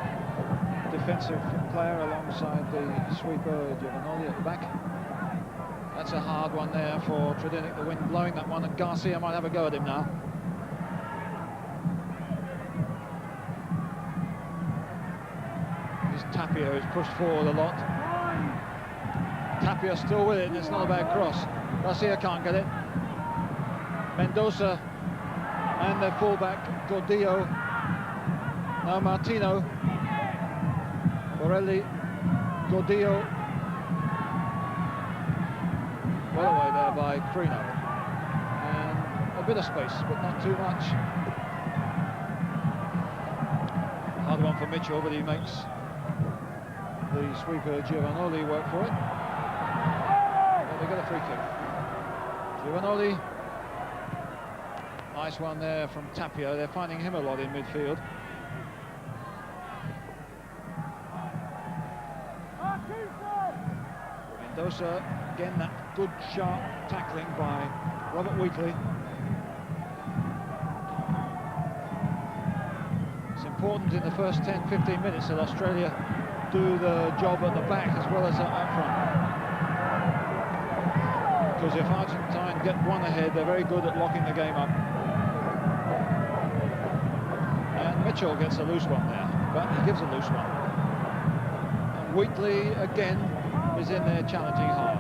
defensive player alongside the sweeper Giovanoli at the back. That's a hard one there for Tredinic, the wind blowing that one, and Garcia might have a go at him now. This Tapia who's pushed forward a lot. Tapia still with it, and it's not a bad cross. Garcia can't get it. Mendoza and their fullback Gordillo. Now Martino, Borelli, Gordillo, well away there by Crino, and a bit of space, but not too much. Hard one for Mitchell, but he makes the sweeper Giovanoli work for it. And they get a free kick. Giovanoli, nice one there from Tapia. They're finding him a lot in midfield. Mendoza, again, that good sharp tackling by Robert Wheatley. It's important in the first 10-15 minutes that Australia do the job at the back as well as up front. Because if Argentina get one ahead, they're very good at locking the game up. And Mitchell gets a loose one there, but he gives a loose one. And Wheatley, again, is in there challenging hard.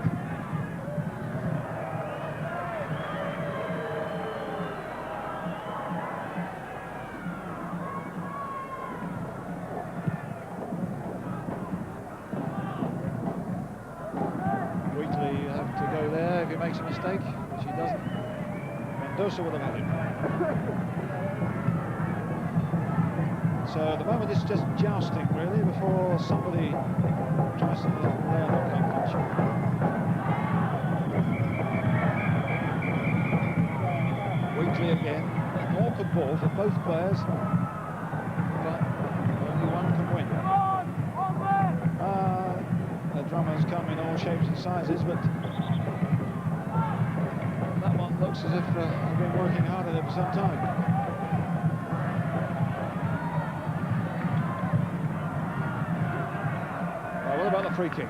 Wheatley have to go there if he makes a mistake, which he doesn't. Mendoza would have had him. So at the moment it's just jousting really before somebody tries to lay a knockout punch. Weekly again, an awkward ball for both players, but only one can win. The drummers come in all shapes and sizes, but that one looks as if they've been working hard at it for some time. What about the free kick?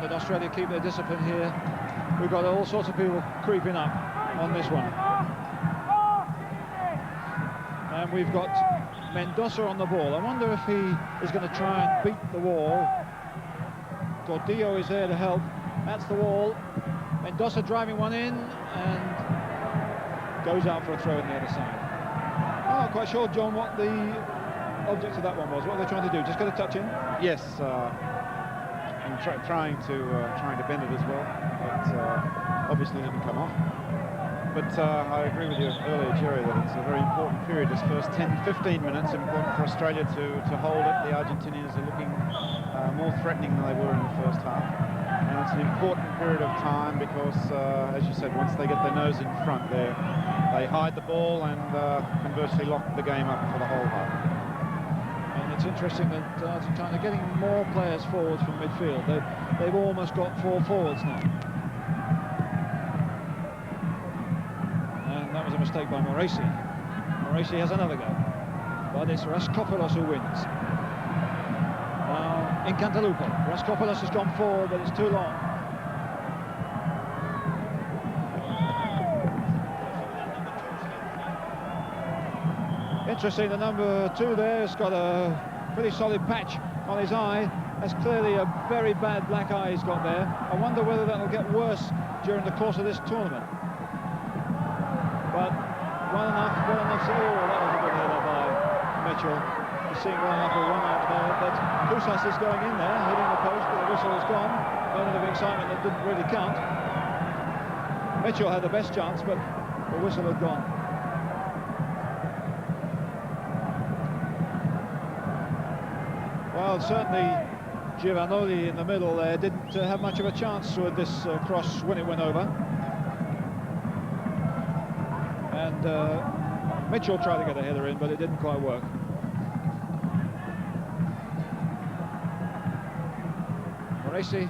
That Australia keep their discipline here. We've got all sorts of people creeping up on this one. And we've got Mendoza on the ball. I wonder if he is going to try and beat the wall. Gordillo is there to help. That's the wall. Mendoza driving one in and goes out for a throw on the other side. I'm not quite sure, John, what the object of that one was. What are they trying to do? Just get a touch in? Yes. And trying to bend it as well, but obviously didn't come off. But I agree with you earlier, Jerry, that it's a very important period. This first 10-15 minutes, important for Australia to hold it. The Argentinians are looking more threatening than they were in the first half. And it's an important period of time because, as you said, once they get their nose in front, they hide the ball and can virtually lock the game up for the whole half. It's interesting that Argentina are getting more players forwards from midfield. They've almost got 4 forwards now. And that was a mistake by Moresi. Moresi has another go. But it's Raskopoulos who wins. Now, in Cantalupo. Raskopoulos has gone forward, but it's too long. Interesting, the number 2 there has got a pretty solid patch on his eye. That's clearly a very bad black eye he's got there. I wonder whether that'll get worse during the course of this tournament. But well enough. Oh, that was a good header by Mitchell. He's seeing well enough a run out there, but Kousas is going in there, hitting the post, but the whistle has gone. Moment of excitement that didn't really count. Mitchell had the best chance, but the whistle had gone. Well, certainly Giovanoli in the middle there didn't have much of a chance with this cross when it went over. And Mitchell tried to get a header in, but it didn't quite work. Moresi.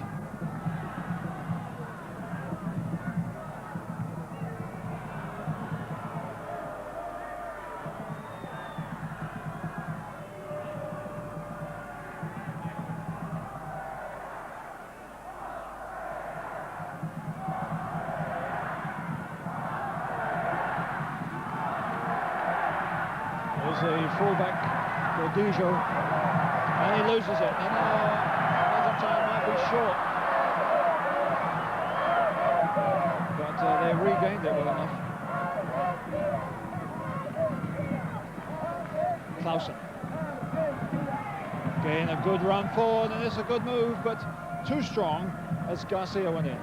There's a fullback, Gordillo, and he loses it. And Argentina might be short, but they regained it well enough. Clausen. Again, a good run forward, and it's a good move, but too strong as Garcia went in.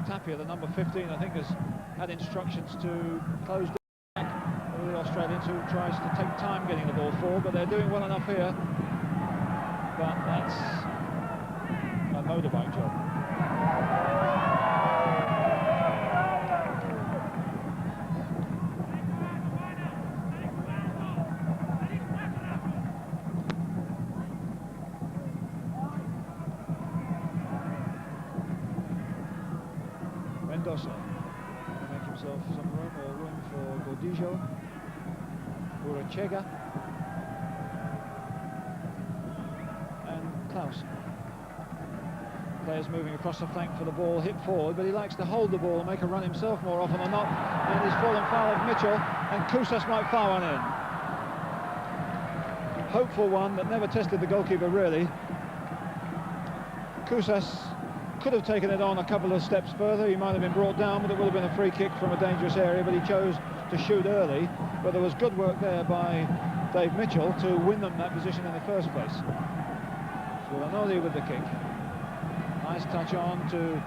Tapia, the number 15, I think, has had instructions to close back the Australians, who tries to take time getting the ball forward, but they're doing well enough here. But that's a motorbike job. Mendoza to make himself some room for Gordillo, Urachega, and Clausen. Players moving across the flank for the ball, hit forward, but he likes to hold the ball and make a run himself more often than not. And he's fallen foul of Mitchell, and Kousas might foul one in. hopeful one that never tested the goalkeeper really. Kousas could have taken it on a couple of steps further. He might have been brought down, but it would have been a free kick from a dangerous area, but he chose to shoot early. But there was good work there by Dave Mitchell to win them that position in the first place. Giovanoli with the kick. Nice touch on to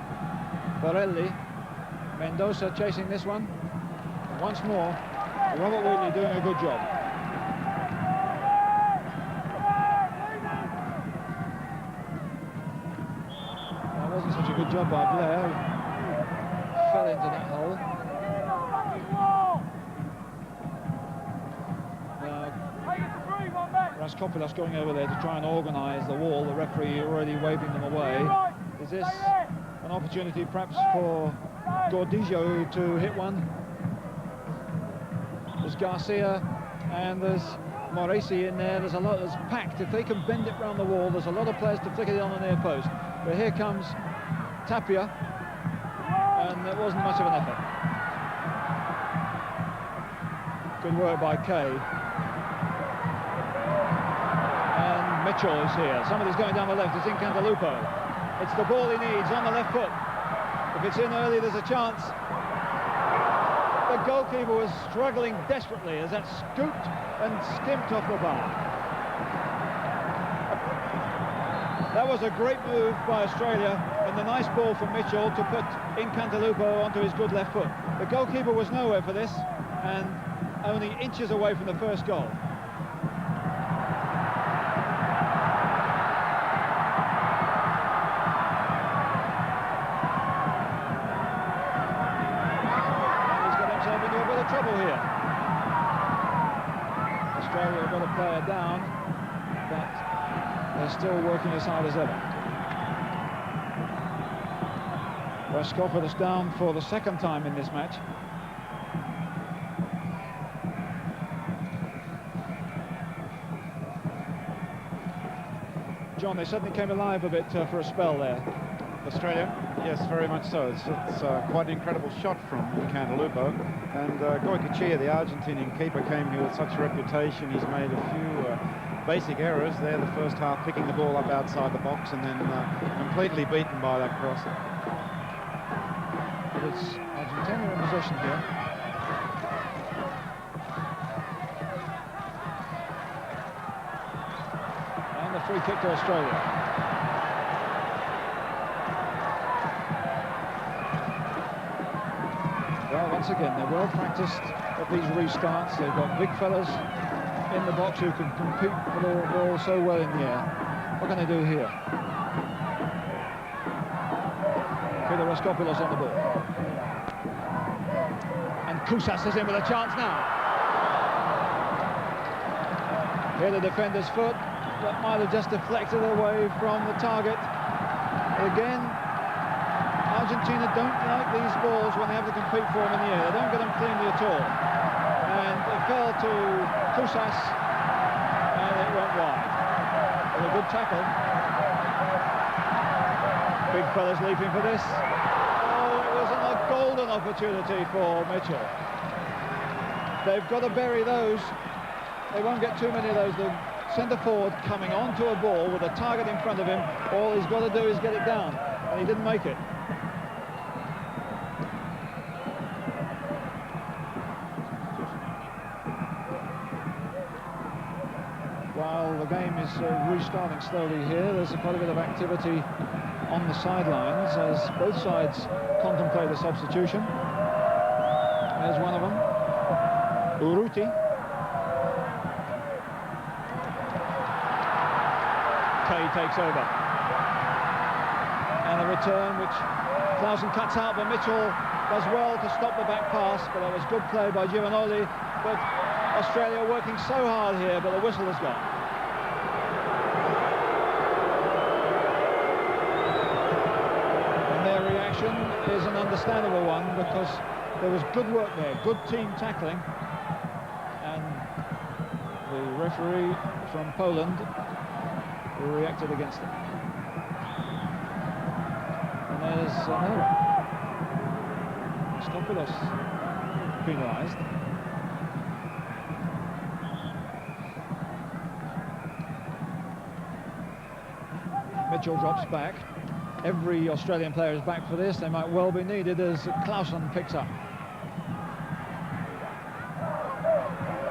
Barelli. Mendoza chasing this one. And once more, Robert Wheatley doing a good job. That wasn't such a good job by Blair. He fell into that hole. Raskopoulos going over there to try and organise the wall. The referee already waving them away. Is this an opportunity perhaps for Gordillo to hit one? There's Garcia and there's Moresi in there. There's a lot that's packed. If they can bend it round the wall, there's a lot of players to flick it on the near post. But here comes Tapia, and it wasn't much of an effort. Good work by Kay. Mitchell is here. Somebody's going down the left. It's in Cantalupo. It's the ball he needs on the left foot. If it's in early, there's a chance. The goalkeeper was struggling desperately as that scooped and skimped off the bar. That was a great move by Australia, and the nice ball from Mitchell to put in Cantalupo onto his good left foot. The goalkeeper was nowhere for this, and only inches away from the first goal. Trouble here. Australia have got a player down, but they're still working as hard as ever. Raskopoulos down for the second time in this match. John, they suddenly came alive a bit for a spell there. Australia, yes, very much so. It's quite an incredible shot from Cantalupo. And Goycochea, the Argentinian keeper, came here with such a reputation. He's made a few basic errors there the first half, picking the ball up outside the box and then completely beaten by that cross. But it's Argentina in possession here. And a free kick to Australia. Well, once again, they're well practiced at these restarts. They've got big fellas in the box who can compete for the ball so well in the air. What can they do here? Peter Raskopoulos on the ball. And Kousas is in with a chance now. Here the defender's foot. That might have just deflected away from the target. Again, Argentina don't like these balls when they have to compete for them in the air. They don't get them cleanly at all. And it fell to Kousas, and it went wide. With a good tackle. Big fellas leaping for this. Oh, it was a golden opportunity for Mitchell. They've got to bury those. They won't get too many of those. The centre forward coming onto a ball with a target in front of him. All he's got to do is get it down, and he didn't make it. While the game is restarting slowly here, there's quite a bit of activity on the sidelines as both sides contemplate a substitution. There's one of them, Urruti. Kay takes over. And a return which Clausen cuts out, but Mitchell does well to stop the back pass, but that was good play by Giovanoli. But Australia working so hard here, but the whistle has gone. And their reaction is an understandable one because there was good work there, good team tackling. And the referee from Poland reacted against it. And there's another one. Raskopoulos penalised. Mitchell drops back. Every Australian player is back for this. They might well be needed as Clausen picks up.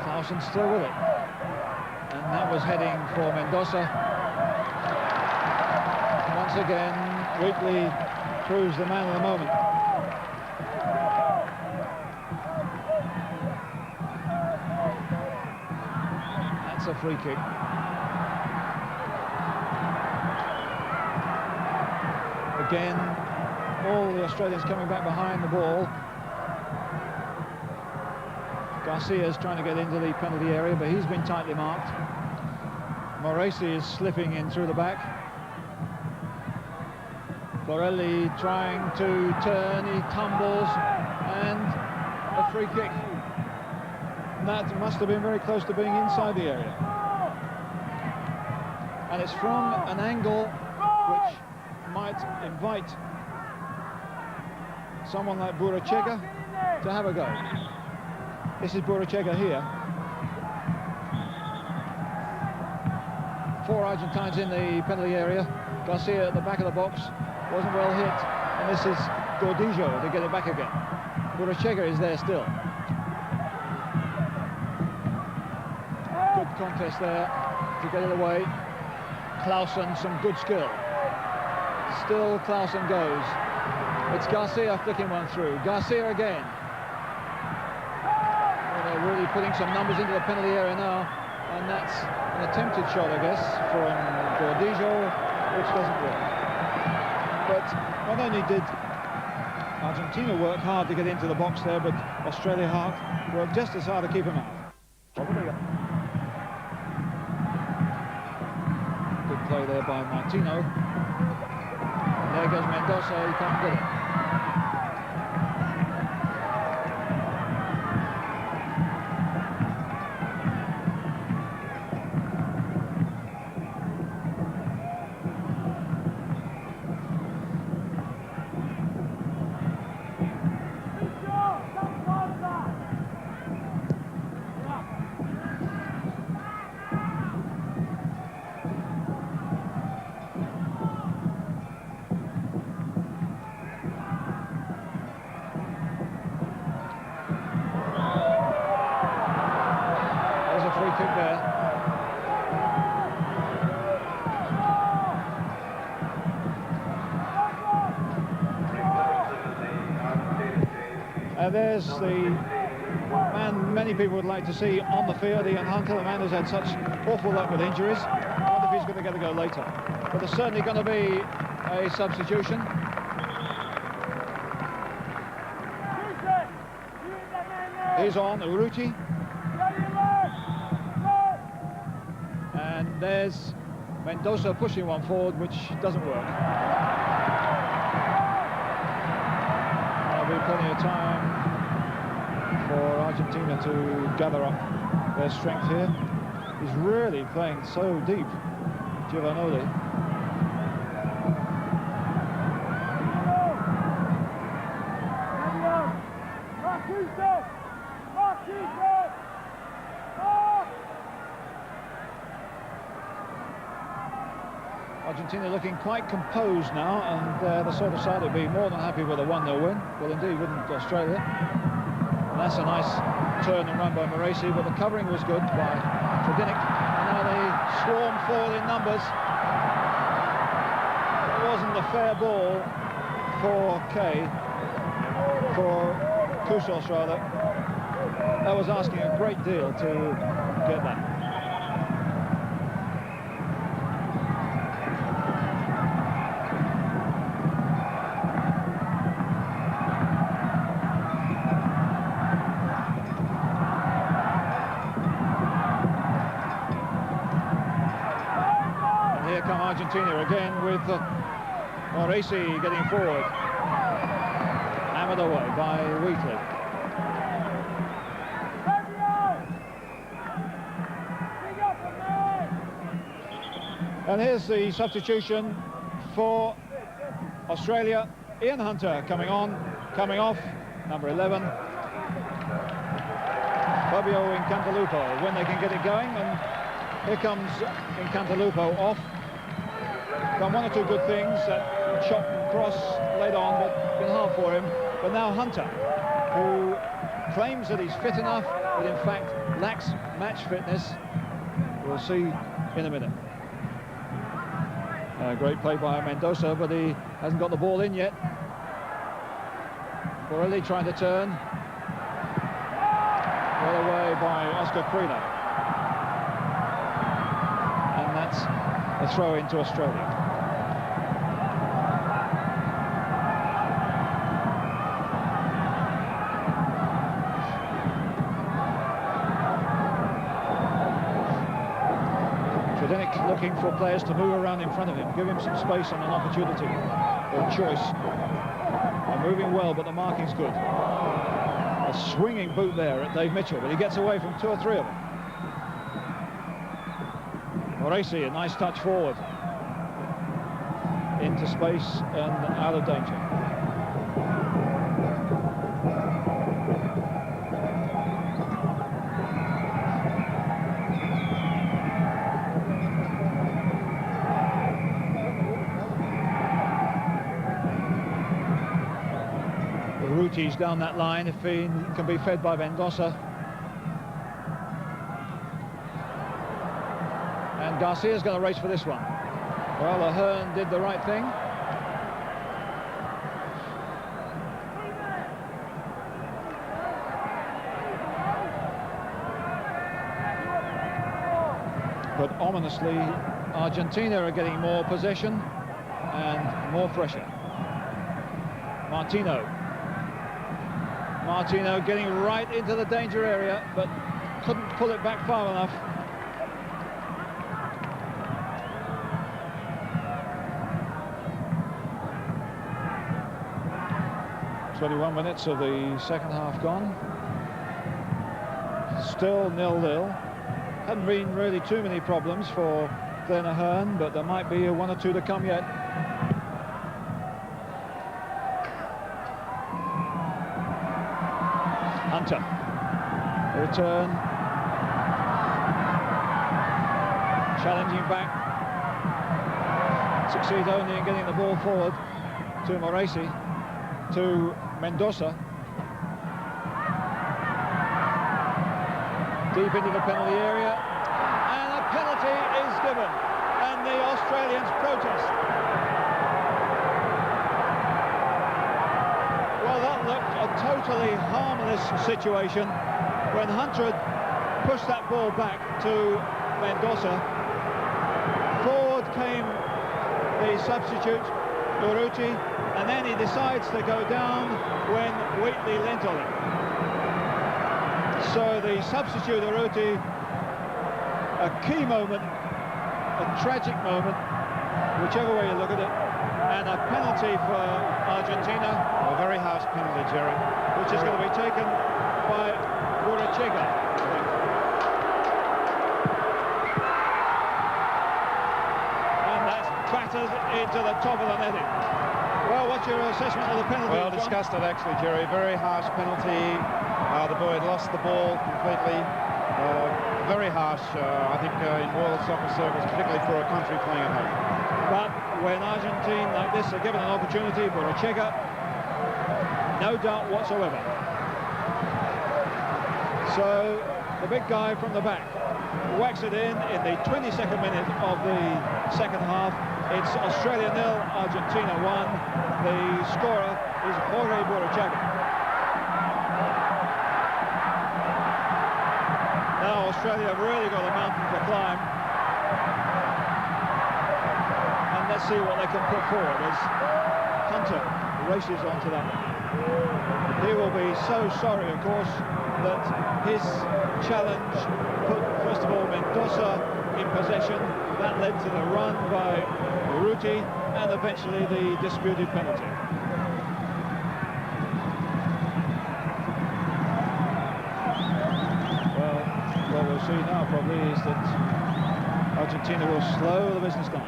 Clausen still with it. And that was heading for Mendoza. Once again, Wheatley proves the man of the moment. That's a free kick. Again, all the Australians coming back behind the ball. Garcia's trying to get into the penalty area, but he's been tightly marked. Moresi is slipping in through the back. Borelli trying to turn, he tumbles, and a free kick. That must have been very close to being inside the area. And it's from an angle which might invite someone like Burachega to have a go. This is Burachega here. 4 Argentines in the penalty area. Garcia at the back of the box, wasn't well hit, and this is Gordillo to get it back again. Burachega is there still. Good contest there to get it away. Clausen, some good skill. Still Clausen goes. It's Garcia flicking one through. Garcia again. Well, they're really putting some numbers into the penalty area now, and that's an attempted shot, I guess, from Gordillo, which doesn't work. But not only did Argentina work hard to get into the box there, but Australia worked just as hard to keep him out. Good play there by Martino. And there goes Mendoza, he can't get it. There's the man many people would like to see on the field, Ian Hunter, the man who's had such awful luck with injuries. I wonder if he's going to get a go later. But there's certainly going to be a substitution. He's on, Urruti. And there's Mendoza pushing one forward, which doesn't work. There'll be plenty of time for Argentina to gather up their strength here. He's really playing so deep, Giovanoli. Argentina looking quite composed now, and the sort of side would be more than happy with a 1-0 win. Well, indeed, wouldn't Australia? And that's a nice turn and run by Moresi, but the covering was good by Tredinic. And now they swarm forward in numbers. It wasn't a fair ball for Kusos rather. That was asking a great deal to get that. Argentina again with Moresi getting forward, hammered away by Wheatley. And here's the substitution for Australia. Ian Hunter coming on, coming off, number 11. Fabio Incantalupo when they can get it going, and here comes Incantalupo off. done one or two good things. That shot and cross laid on, but been hard for him. But now Hunter, who claims that he's fit enough, but in fact lacks match fitness. We'll see in a minute. Great play by Mendoza, but he hasn't got the ball in yet. Borelli trying to turn. Well away by Oscar Crino. And that's a throw into Australia. Looking for players to move around in front of him, give him some space and an opportunity or choice. They're moving well, but the marking's good. A swinging boot there at Dave Mitchell, but he gets away from 2 or 3 of them. Moresi, a nice touch forward into space and out of danger. He's down that line if he can be fed by Mendoza. And Garcia's going to race for this one. Well, Ahern did the right thing. But ominously, Argentina are getting more possession and more pressure. Martino getting right into the danger area, but couldn't pull it back far enough. "21 minutes of the second half gone. Still 0-0. Hadn't been really too many problems for Glenn Ahern, but there might be 1 or 2 to come yet. Hunter, return, challenging back, succeed only in getting the ball forward to Moresi, to Mendoza, deep into the penalty area, and a penalty is given, and the Australians protest. Well, that looked a totally harmless situation when Hunter had pushed that ball back to Mendoza. Forward came the substitute, Urruti, and then he decides to go down when Wheatley leant on him. So the substitute, Urruti, a key moment, a tragic moment, whichever way you look at it, and a penalty for Argentina. A very harsh penalty, Jerry. Which is going to be taken by Burachega. And that's battered into the top of the netting. Well, what's your assessment of the penalty? Well, discussed it actually, Jerry. Very harsh penalty. The boy had lost the ball completely. Very harsh, I think, in world soccer circles, particularly for a country playing at home. But when Argentina like this are given an opportunity, Burachega, no doubt whatsoever. So the big guy from the back whacks it in the 22nd minute of the second half. It's Australia 0, Argentina 1. The scorer is Jorge Burachega. Now Australia have really got a mountain to climb. And let's see what they can put forward as Hunter races onto that one. He will be so sorry, of course, that his challenge put, first of all, Mendoza in possession. That led to the run by Urruti and eventually the disputed penalty. Well, what we'll see now probably is that Argentina will slow the business down.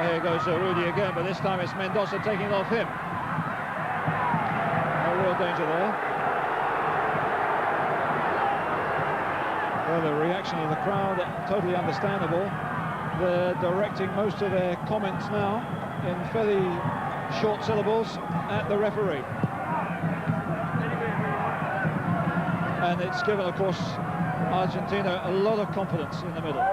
Here goes Rudy again, but this time it's Mendoza taking it off him. No real danger there. Well, the reaction of the crowd, totally understandable. They're directing most of their comments now in fairly short syllables at the referee. And it's given, of course, Argentina a lot of confidence in the middle.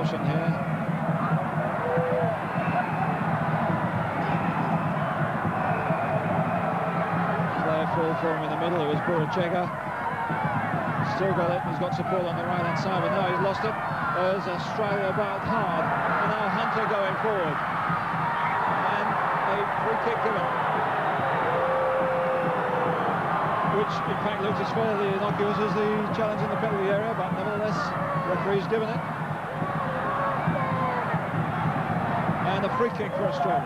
Here. Player full form in the middle, it was Burachega. Still got it, he's got support on the right-hand side, but now he's lost it. There's Australia back hard, and now Hunter going forward. And a free kick given. Which, in fact, looks as fairly innocuous as the challenge in the penalty area, but nevertheless, referee's given it. And a free kick for Australia.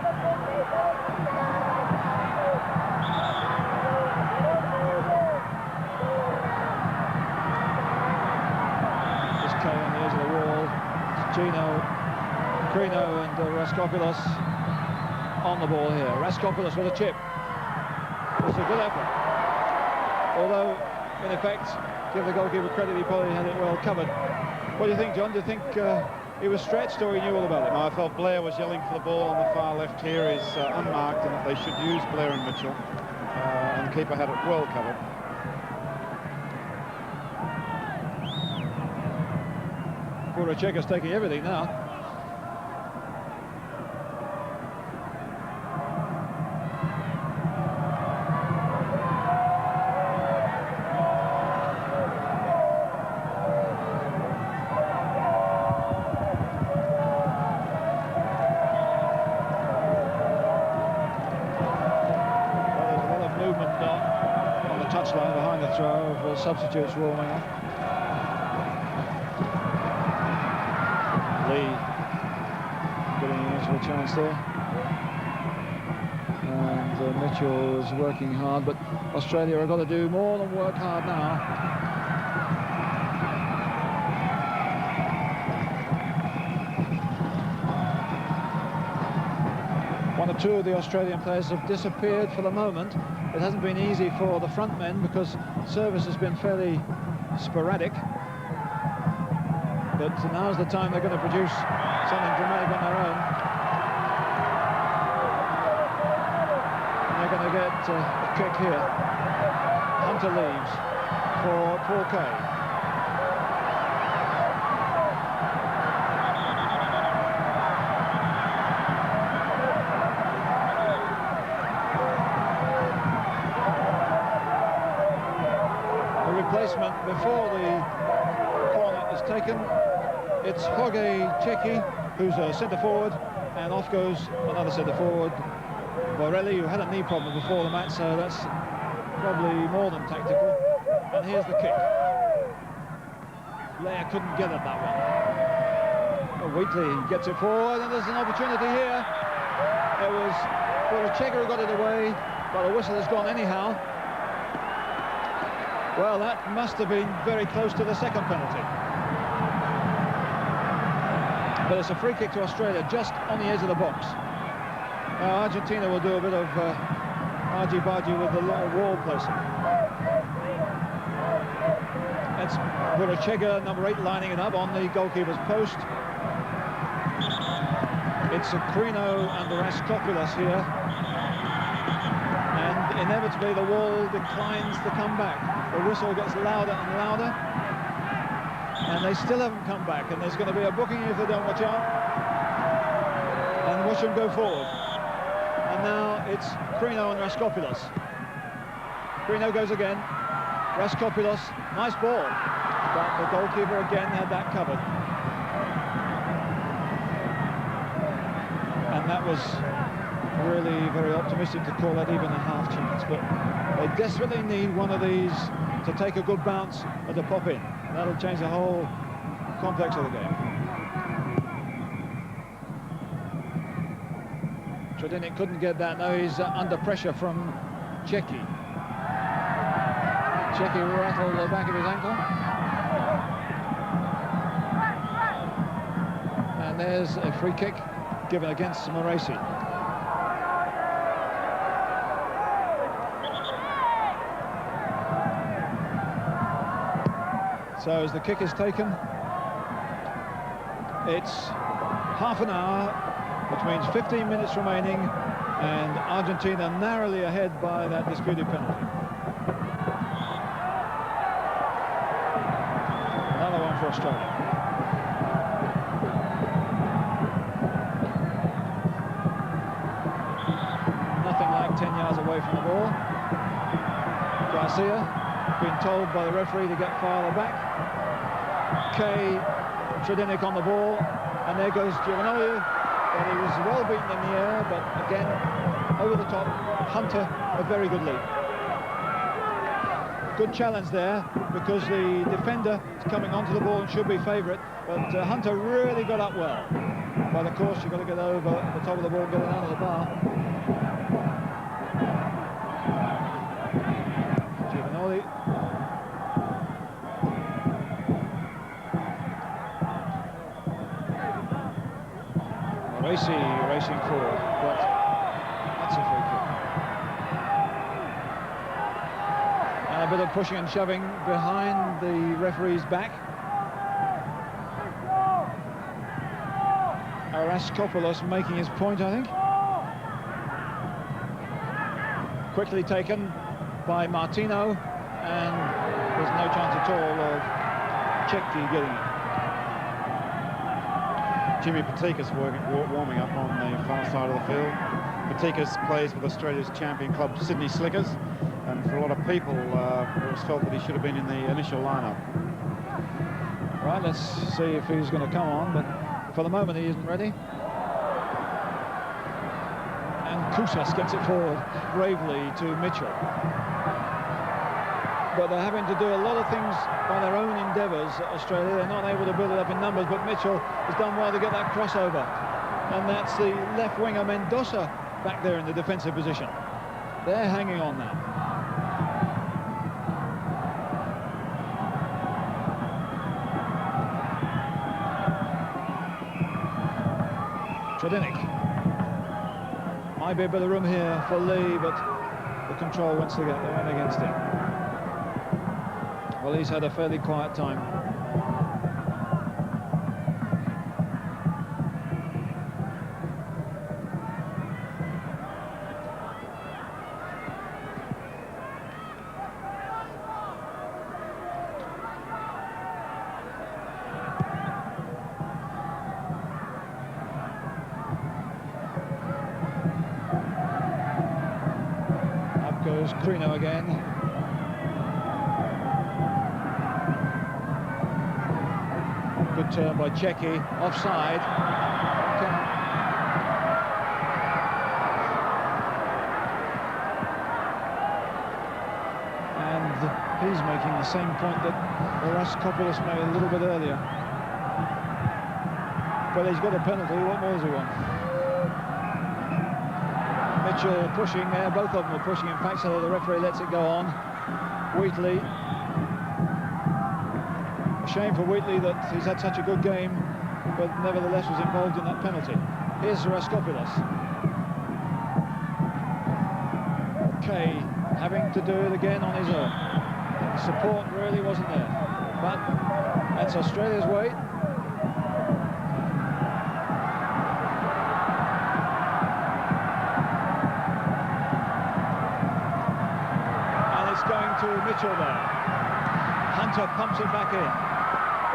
Just Kay on the edge of the wall. Crino and Raskopoulos on the ball here. Raskopoulos with a chip. It's a good effort. Although, in effect, give the goalkeeper credit, he probably had it well covered. What do you think, John? Do you think he was stretched, or he knew all about it? No, I felt Blair was yelling for the ball on the far left here is unmarked, and that they should use Blair and Mitchell. And the keeper had it well covered. Burachega's taking everything now. touchline behind the throw of substitutes warming up. Lee getting into a chance there. And Mitchell is working hard, but Australia have got to do more than work hard now. One or two of the Australian players have disappeared for the moment. It hasn't been easy for the front men because service has been fairly sporadic. But now's the time they're going to produce something dramatic on their own. And they're going to get a kick here. Hunter leaves for Paul Kay. Before the corner is taken, it's Jorge Checky, who's a centre forward, and off goes another centre forward, Borelli, who had a knee problem before the match, so that's probably more than tactical. And here's the kick. Blair couldn't get at that one. But Wheatley gets it forward, and there's an opportunity here. It was Borachega who got it away, but the whistle has gone anyhow. Well, that must have been very close to the second penalty. But it's a free kick to Australia just on the edge of the box. Now Argentina will do a bit of argy-bargy with the little wall placing. That's Burachega, number 8, lining it up on the goalkeeper's post. It's Crino and Raskopoulos here. And inevitably the wall declines to come back. The whistle gets louder and louder, and they still haven't come back, and there's going to be a booking if they don't watch out and watch them go forward. And now it's Crino and Raskopoulos. Crino goes again. Raskopoulos, nice ball, but the goalkeeper again had that covered. And that was really very optimistic to call that even a half chance, but they desperately need one of these to take a good bounce and to pop in. That'll change the whole complex of the game. Tredinic couldn't get that. Now he's under pressure from Checky. Checky rattled the back of his ankle. And there's a free kick given against Moresi. So as the kick is taken, it's half an hour, which means 15 minutes remaining, and Argentina narrowly ahead by that disputed penalty. Another one for Australia. Nothing like 10 yards away from the ball. Garcia being told by the referee to get farther back. Kay Tredinic on the ball, and there goes Giovanoli. But he was well beaten in the air, but again, over the top, Hunter, a very good lead. Good challenge there, because the defender is coming onto the ball and should be favourite, but Hunter really got up well. But of course, you've got to get over the top of the ball, get it out of the bar. Giovanoli. Racing forward, but that's a free kick. And a bit of pushing and shoving behind the referee's back. Araskopoulos making his point, I think. Quickly taken by Martino, and there's no chance at all of Checky getting it. Jimmy Patikas warming up on the far side of the field. Patikas plays with Australia's champion club, Sydney Slickers, and for a lot of people, it was felt that he should have been in the initial lineup. Right, let's see if he's going to come on, but for the moment he isn't ready. And Kousas gets it forward bravely to Mitchell. But they're having to do a lot of things by their own endeavours, Australia. They're not able to build it up in numbers, but Mitchell has done well to get that crossover. And that's the left winger Mendoza back there in the defensive position. They're hanging on now. Tredinic. Might be a bit of room here for Lee, but the control went against him. Well, he's had a fairly quiet time. Up goes Crino again. Good turn by Checky, offside. And he's making the same point that Araskopoulos made a little bit earlier. But he's got a penalty, what more does he want? Mitchell pushing there, both of them are pushing, in fact, so the referee lets it go on. Wheatley. A shame for Wheatley that he's had such a good game, but nevertheless was involved in that penalty. Here's Araskopoulos. Kay having to do it again on his own. The support really wasn't there, but that's Australia's way. And it's going to Mitchell there. Hunter pumps it back in.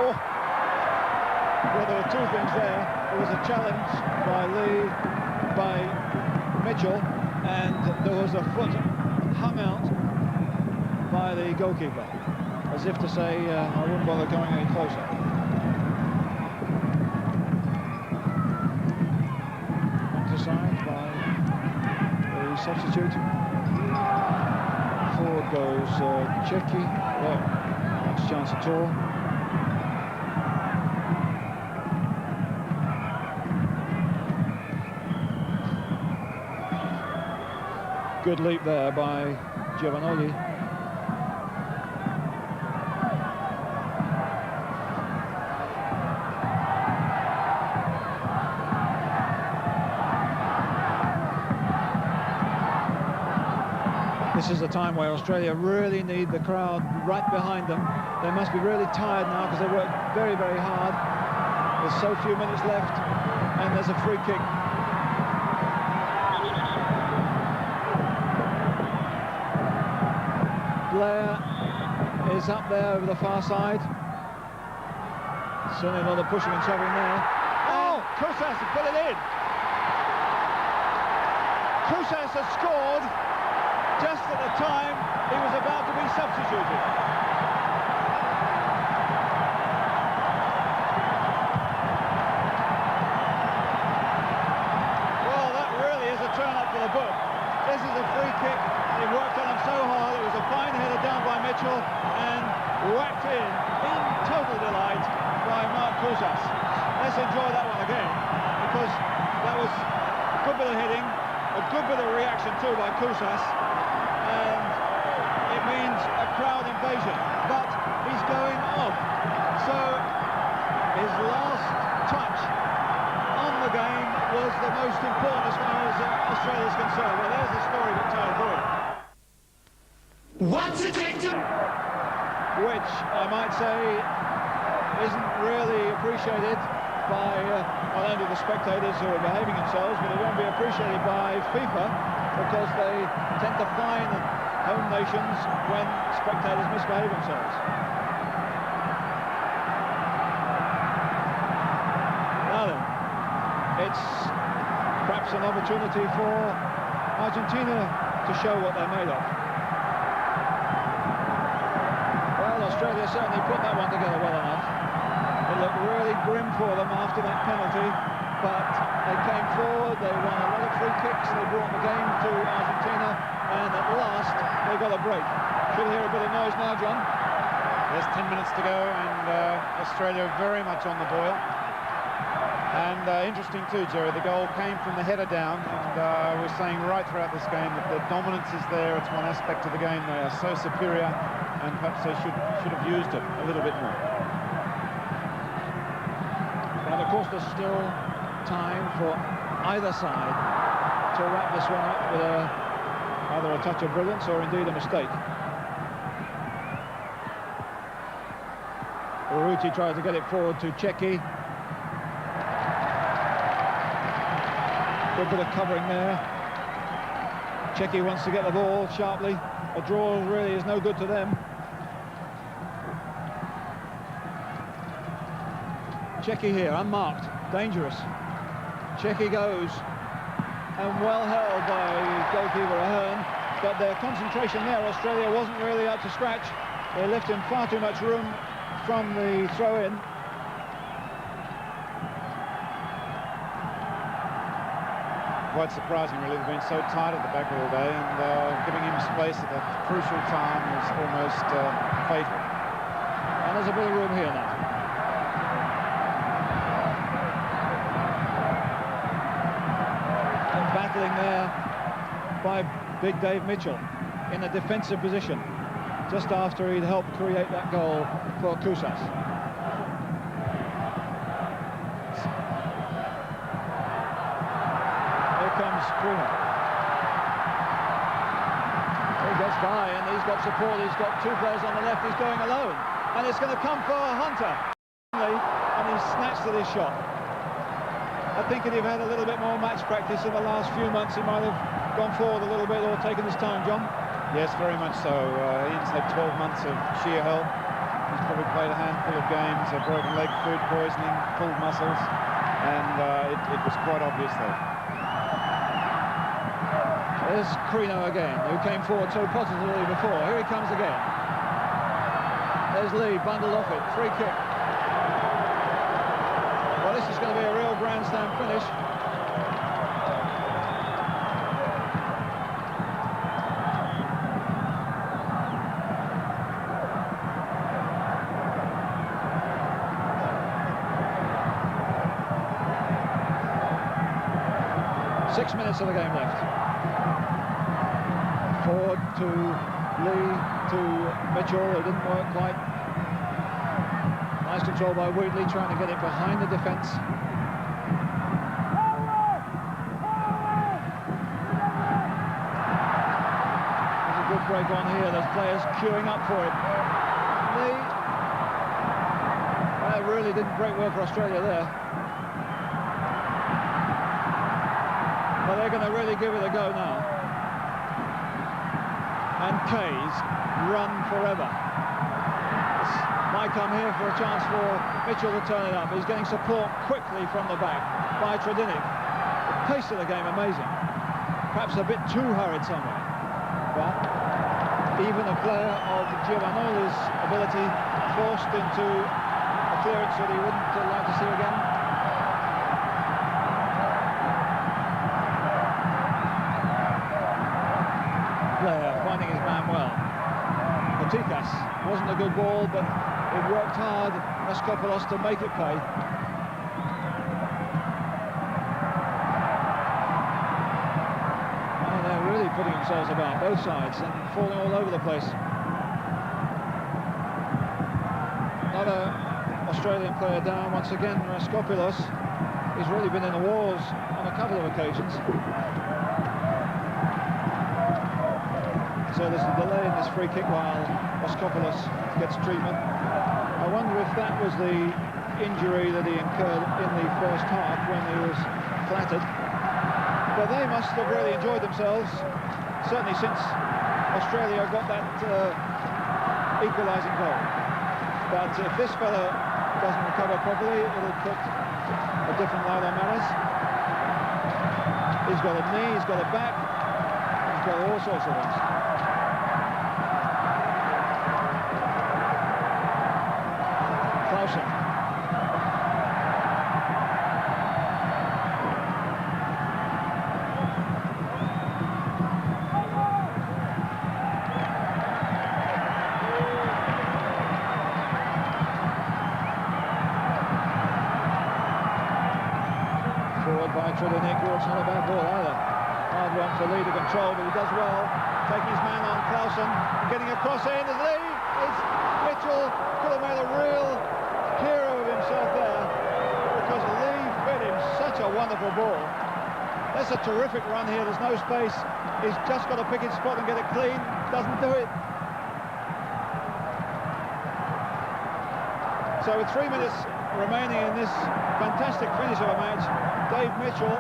Oh, well, there were two things there. There was a challenge by Lee, by Mitchell, and there was a foot hung out by the goalkeeper, as if to say, I wouldn't bother going any closer. Underside by the substitute. Forward goes Checky. Well, next chance at all. Good leap there by Giovanoli. This is the time where Australia really need the crowd right behind them. They must be really tired now because they worked very, very hard. There's so few minutes left, and there's a free kick. Blair is up there over the far side. Certainly a lot of pushing and shoving there. Oh, Kousas has put it in. Kousas has scored just at the time he was about to be substituted. Well, that really is a turn up for the book. This is a free kick. They worked on him so hard. It was a fine header down by Mitchell and whacked in total delight by Mark Kousas. Let's enjoy that one again, because that was a good bit of hitting, a good bit of reaction too by Kousas, and it means a crowd invasion, but he's going off. So his last touch on the game was the most important as far as Australia's concerned. Well, there's the story that told through. What's it take to... Which I might say isn't really appreciated by not only the spectators who are behaving themselves, but it won't be appreciated by FIFA, because they tend to fine home nations when spectators misbehave themselves. Now then, it's perhaps an opportunity for Argentina to show what they're made of. Australia certainly put that one together well enough. It looked really grim for them after that penalty, but they came forward, they won a lot of free kicks, they brought the game to Argentina, and at last they got a break. Should hear a bit of noise now, John. There's 10 minutes to go, and Australia very much on the boil. And interesting too, Jerry, the goal came from the header down, and we're saying right throughout this game that the dominance is there. It's one aspect of the game. They are so superior, and perhaps they should have used it a little bit more. But of course there's still time for either side to wrap this one up with either a touch of brilliance or indeed a mistake. Urruti tried to get it forward to Cecchi. Good bit of covering there. Cecchi wants to get the ball sharply. A draw really is no good to them. Cecchi here, unmarked, dangerous. Cecchi goes, and well held by goalkeeper Ahern, but their concentration there, Australia, wasn't really up to scratch. They left him far too much room from the throw-in. Quite surprising, really. They've been so tight at the back all day, and giving him space at that crucial time was almost fatal. And there's a bit of room here now. And battling there by big Dave Mitchell in a defensive position, just after he'd helped create that goal for Kousas. Crino. He gets by, and he's got support. He's got two players on the left. He's going alone, and it's going to come for Hunter, and he's snatched at his shot. I think if he'd had a little bit more match practice in the last few months, he might have gone forward a little bit or taken his time, John. Yes, very much so. Ian's had 12 months of sheer hell. He's probably played a handful of games, a broken leg, food poisoning, pulled muscles, and it was quite obvious there. There's Crino again, who came forward so positively before. Here he comes again. There's Lee, bundled off it, free kick. Well, this is going to be a real grandstand finish. Six minutes of the game left. Forward to Lee, to Mitchell. It didn't work quite. Nice control by Wheatley, trying to get it behind the defence. There's a good look on here, there's players queuing up for it. That really didn't break well for Australia there. But they're going to really give it a go now. And Kay's run forever. This might come here for a chance for Mitchell to turn it up. He's getting support quickly from the back by Tredinic. The pace of the game amazing. Perhaps a bit too hurried somewhere. But even a player of Giovanoli's ability forced into a clearance that he wouldn't like to see again. Player finding his man well. Patikas wasn't a good ball, but it worked hard, Raskopoulos, to make it pay. Oh, they're really putting themselves about, both sides, and falling all over the place. Another Australian player down once again, Raskopoulos. He's really been in the wars on a couple of occasions. So there's a delay in this free kick while Raskopoulos gets treatment. I wonder if that was the injury that he incurred in the first half when he was flattered. But they must have really enjoyed themselves, certainly since Australia got that equalising goal. But if this fella doesn't recover properly, it'll put a different light on matters. He's got a knee, he's got a back, he's got all sorts of things. Clausen. Forward by Tredinic. It's not a bad ball either. Hard one for Lee to control, but he does well. Taking his man on Clausen, getting across in as Lee. Mitchell could have made a real hero of himself there, because Lee fed him such a wonderful ball. That's a terrific run here. There's no space. He's just got to pick his spot and get it clean. Doesn't do it. So with 3 minutes remaining in this fantastic finish of a match, Dave Mitchell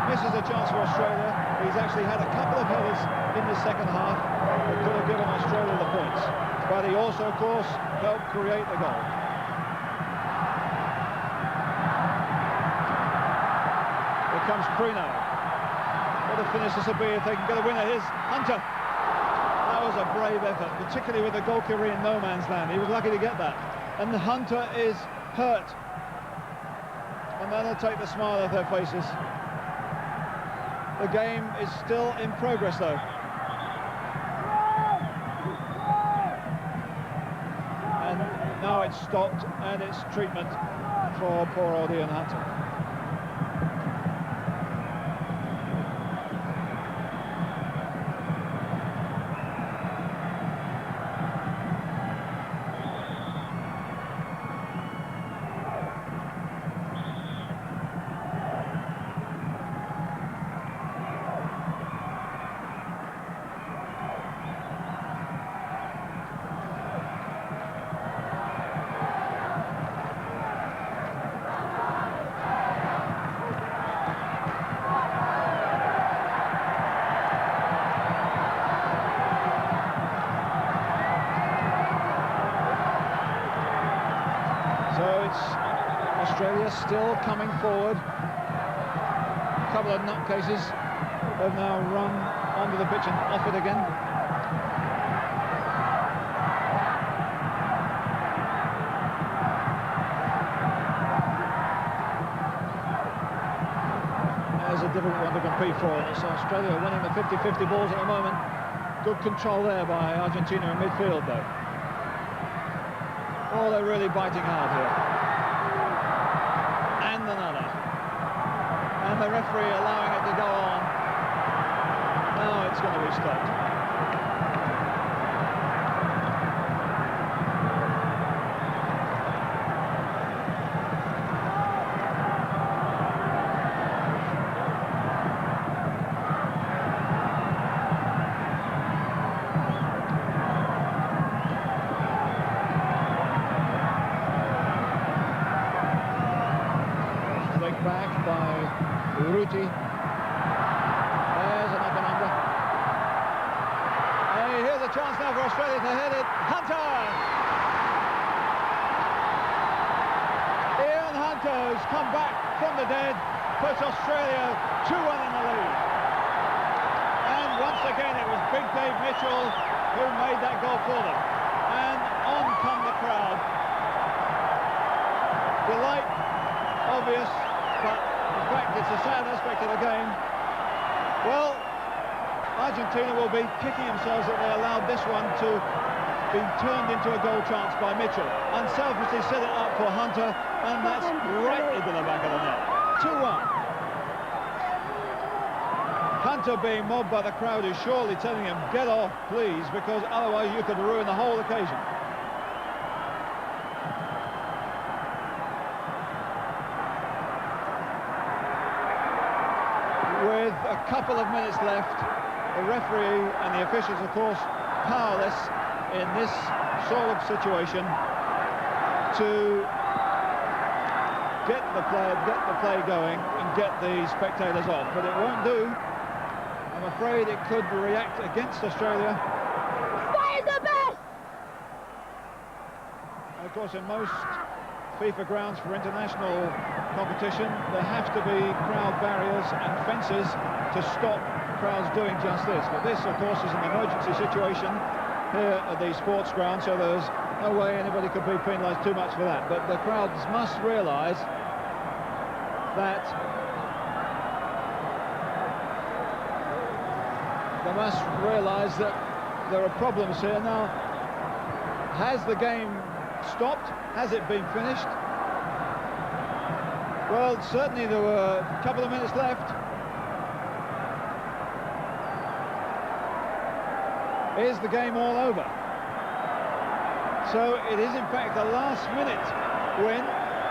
misses a chance for Australia. He's actually had a couple of headers in the second half that could have given Australia the points. But he also, of course, helped create the goal. Here comes Crino. What a finish this will be if they can get a winner. Here's Hunter. That was a brave effort, particularly with the goalkeeper in no man's land. He was lucky to get that. And Hunter is hurt. And that'll take the smile off their faces. The game is still in progress, though. And now it's stopped, and it's treatment for poor old Ian Hunter. Australia still coming forward. A couple of nutcases have now run onto the pitch and off it again. There's a difficult one to compete for. So Australia winning the 50-50 balls at the moment. Good control there by Argentina in midfield, though. Oh, they're really biting hard here. And another. And the referee allowing it to go on. Now it's going to be stopped. U-20. There's an up and under. Hey, here's a chance now for Australia to head it. Hunter! Ian Hunter's come back from the dead, puts Australia 2-1 in the lead. And once again it was Big Dave Mitchell who made that goal for them. And on come the crowd. Delight, obvious, but in fact it's a sad aspect of the game. Well, Argentina will be kicking themselves that they allowed this one to be turned into a goal chance by Mitchell. Unselfishly set it up for Hunter, and that's right into the back of the net. 2-1. Hunter being mobbed by the crowd is surely telling him, get off, please, because otherwise you could ruin the whole occasion. With a couple of minutes left, the referee and the officials, of course, powerless in this sort of situation to get the play going and get the spectators off. But it won't do. I'm afraid it could react against Australia. Fire the best! And of course, in most FIFA grounds for international competition, there have to be crowd barriers and fences to stop crowds doing just this. But this, of course, is an emergency situation here at the sports ground, so there's no way anybody could be penalised too much for that. But the crowds must realise that there are problems here. Now, has the game stopped? Has it been finished? Well, certainly there were a couple of minutes left. Is the game all over? So it is in fact a last-minute win,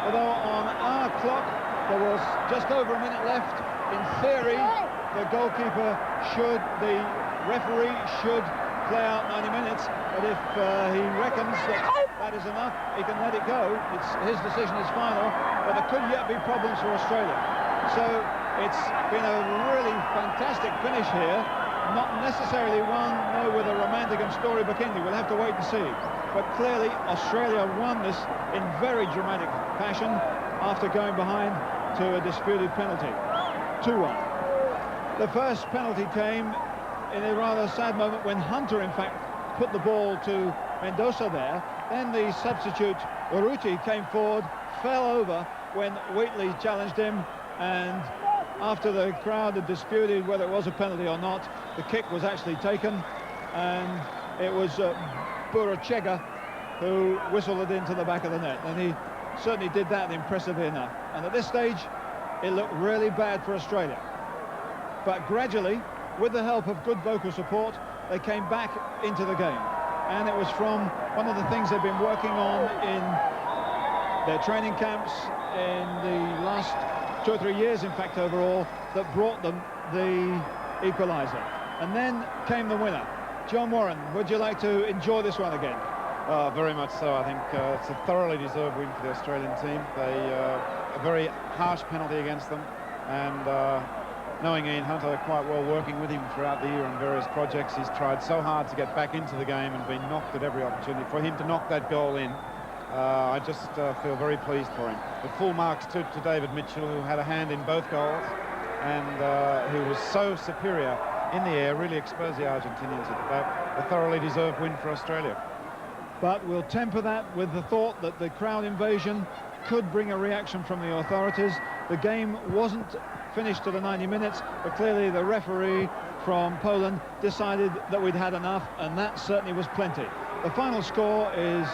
although on our clock there was just over a minute left. In theory, the referee should play out 90 minutes, but if he reckons that is enough, he can let it go. His decision is final, but there could yet be problems for Australia. So it's been a really fantastic finish here. Not necessarily one, no, with a romantic and story bikini. We'll have to wait and see. But clearly, Australia won this in very dramatic fashion after going behind to a disputed penalty. 2-1. The first penalty came in a rather sad moment when Hunter, in fact, put the ball to Mendoza there. Then the substitute, U-20, came forward, fell over when Wheatley challenged him, and after the crowd had disputed whether it was a penalty or not, the kick was actually taken, and it was Burachega who whistled it into the back of the net, and he certainly did that impressively enough. And at this stage, it looked really bad for Australia. But gradually, with the help of good vocal support, they came back into the game. And it was from one of the things they've been working on in their training camps in the last 2 or 3 years, in fact, overall, that brought them the equaliser. And then came the winner. John Warren, would you like to enjoy this one again? Very much so. I think it's a thoroughly deserved win for the Australian team. A very harsh penalty against them, and knowing Ian Hunter quite well, working with him throughout the year on various projects, he's tried so hard to get back into the game and been knocked at every opportunity. For him to knock that goal in, I just feel very pleased for him. But full marks to David Mitchell, who had a hand in both goals, and who was so superior in the air, really exposed the Argentinians at the back. A thoroughly deserved win for Australia. But we'll temper that with the thought that the crowd invasion could bring a reaction from the authorities. The game wasn't finished to the 90 minutes, but clearly the referee from Poland decided that we'd had enough, and that certainly was plenty. The final score is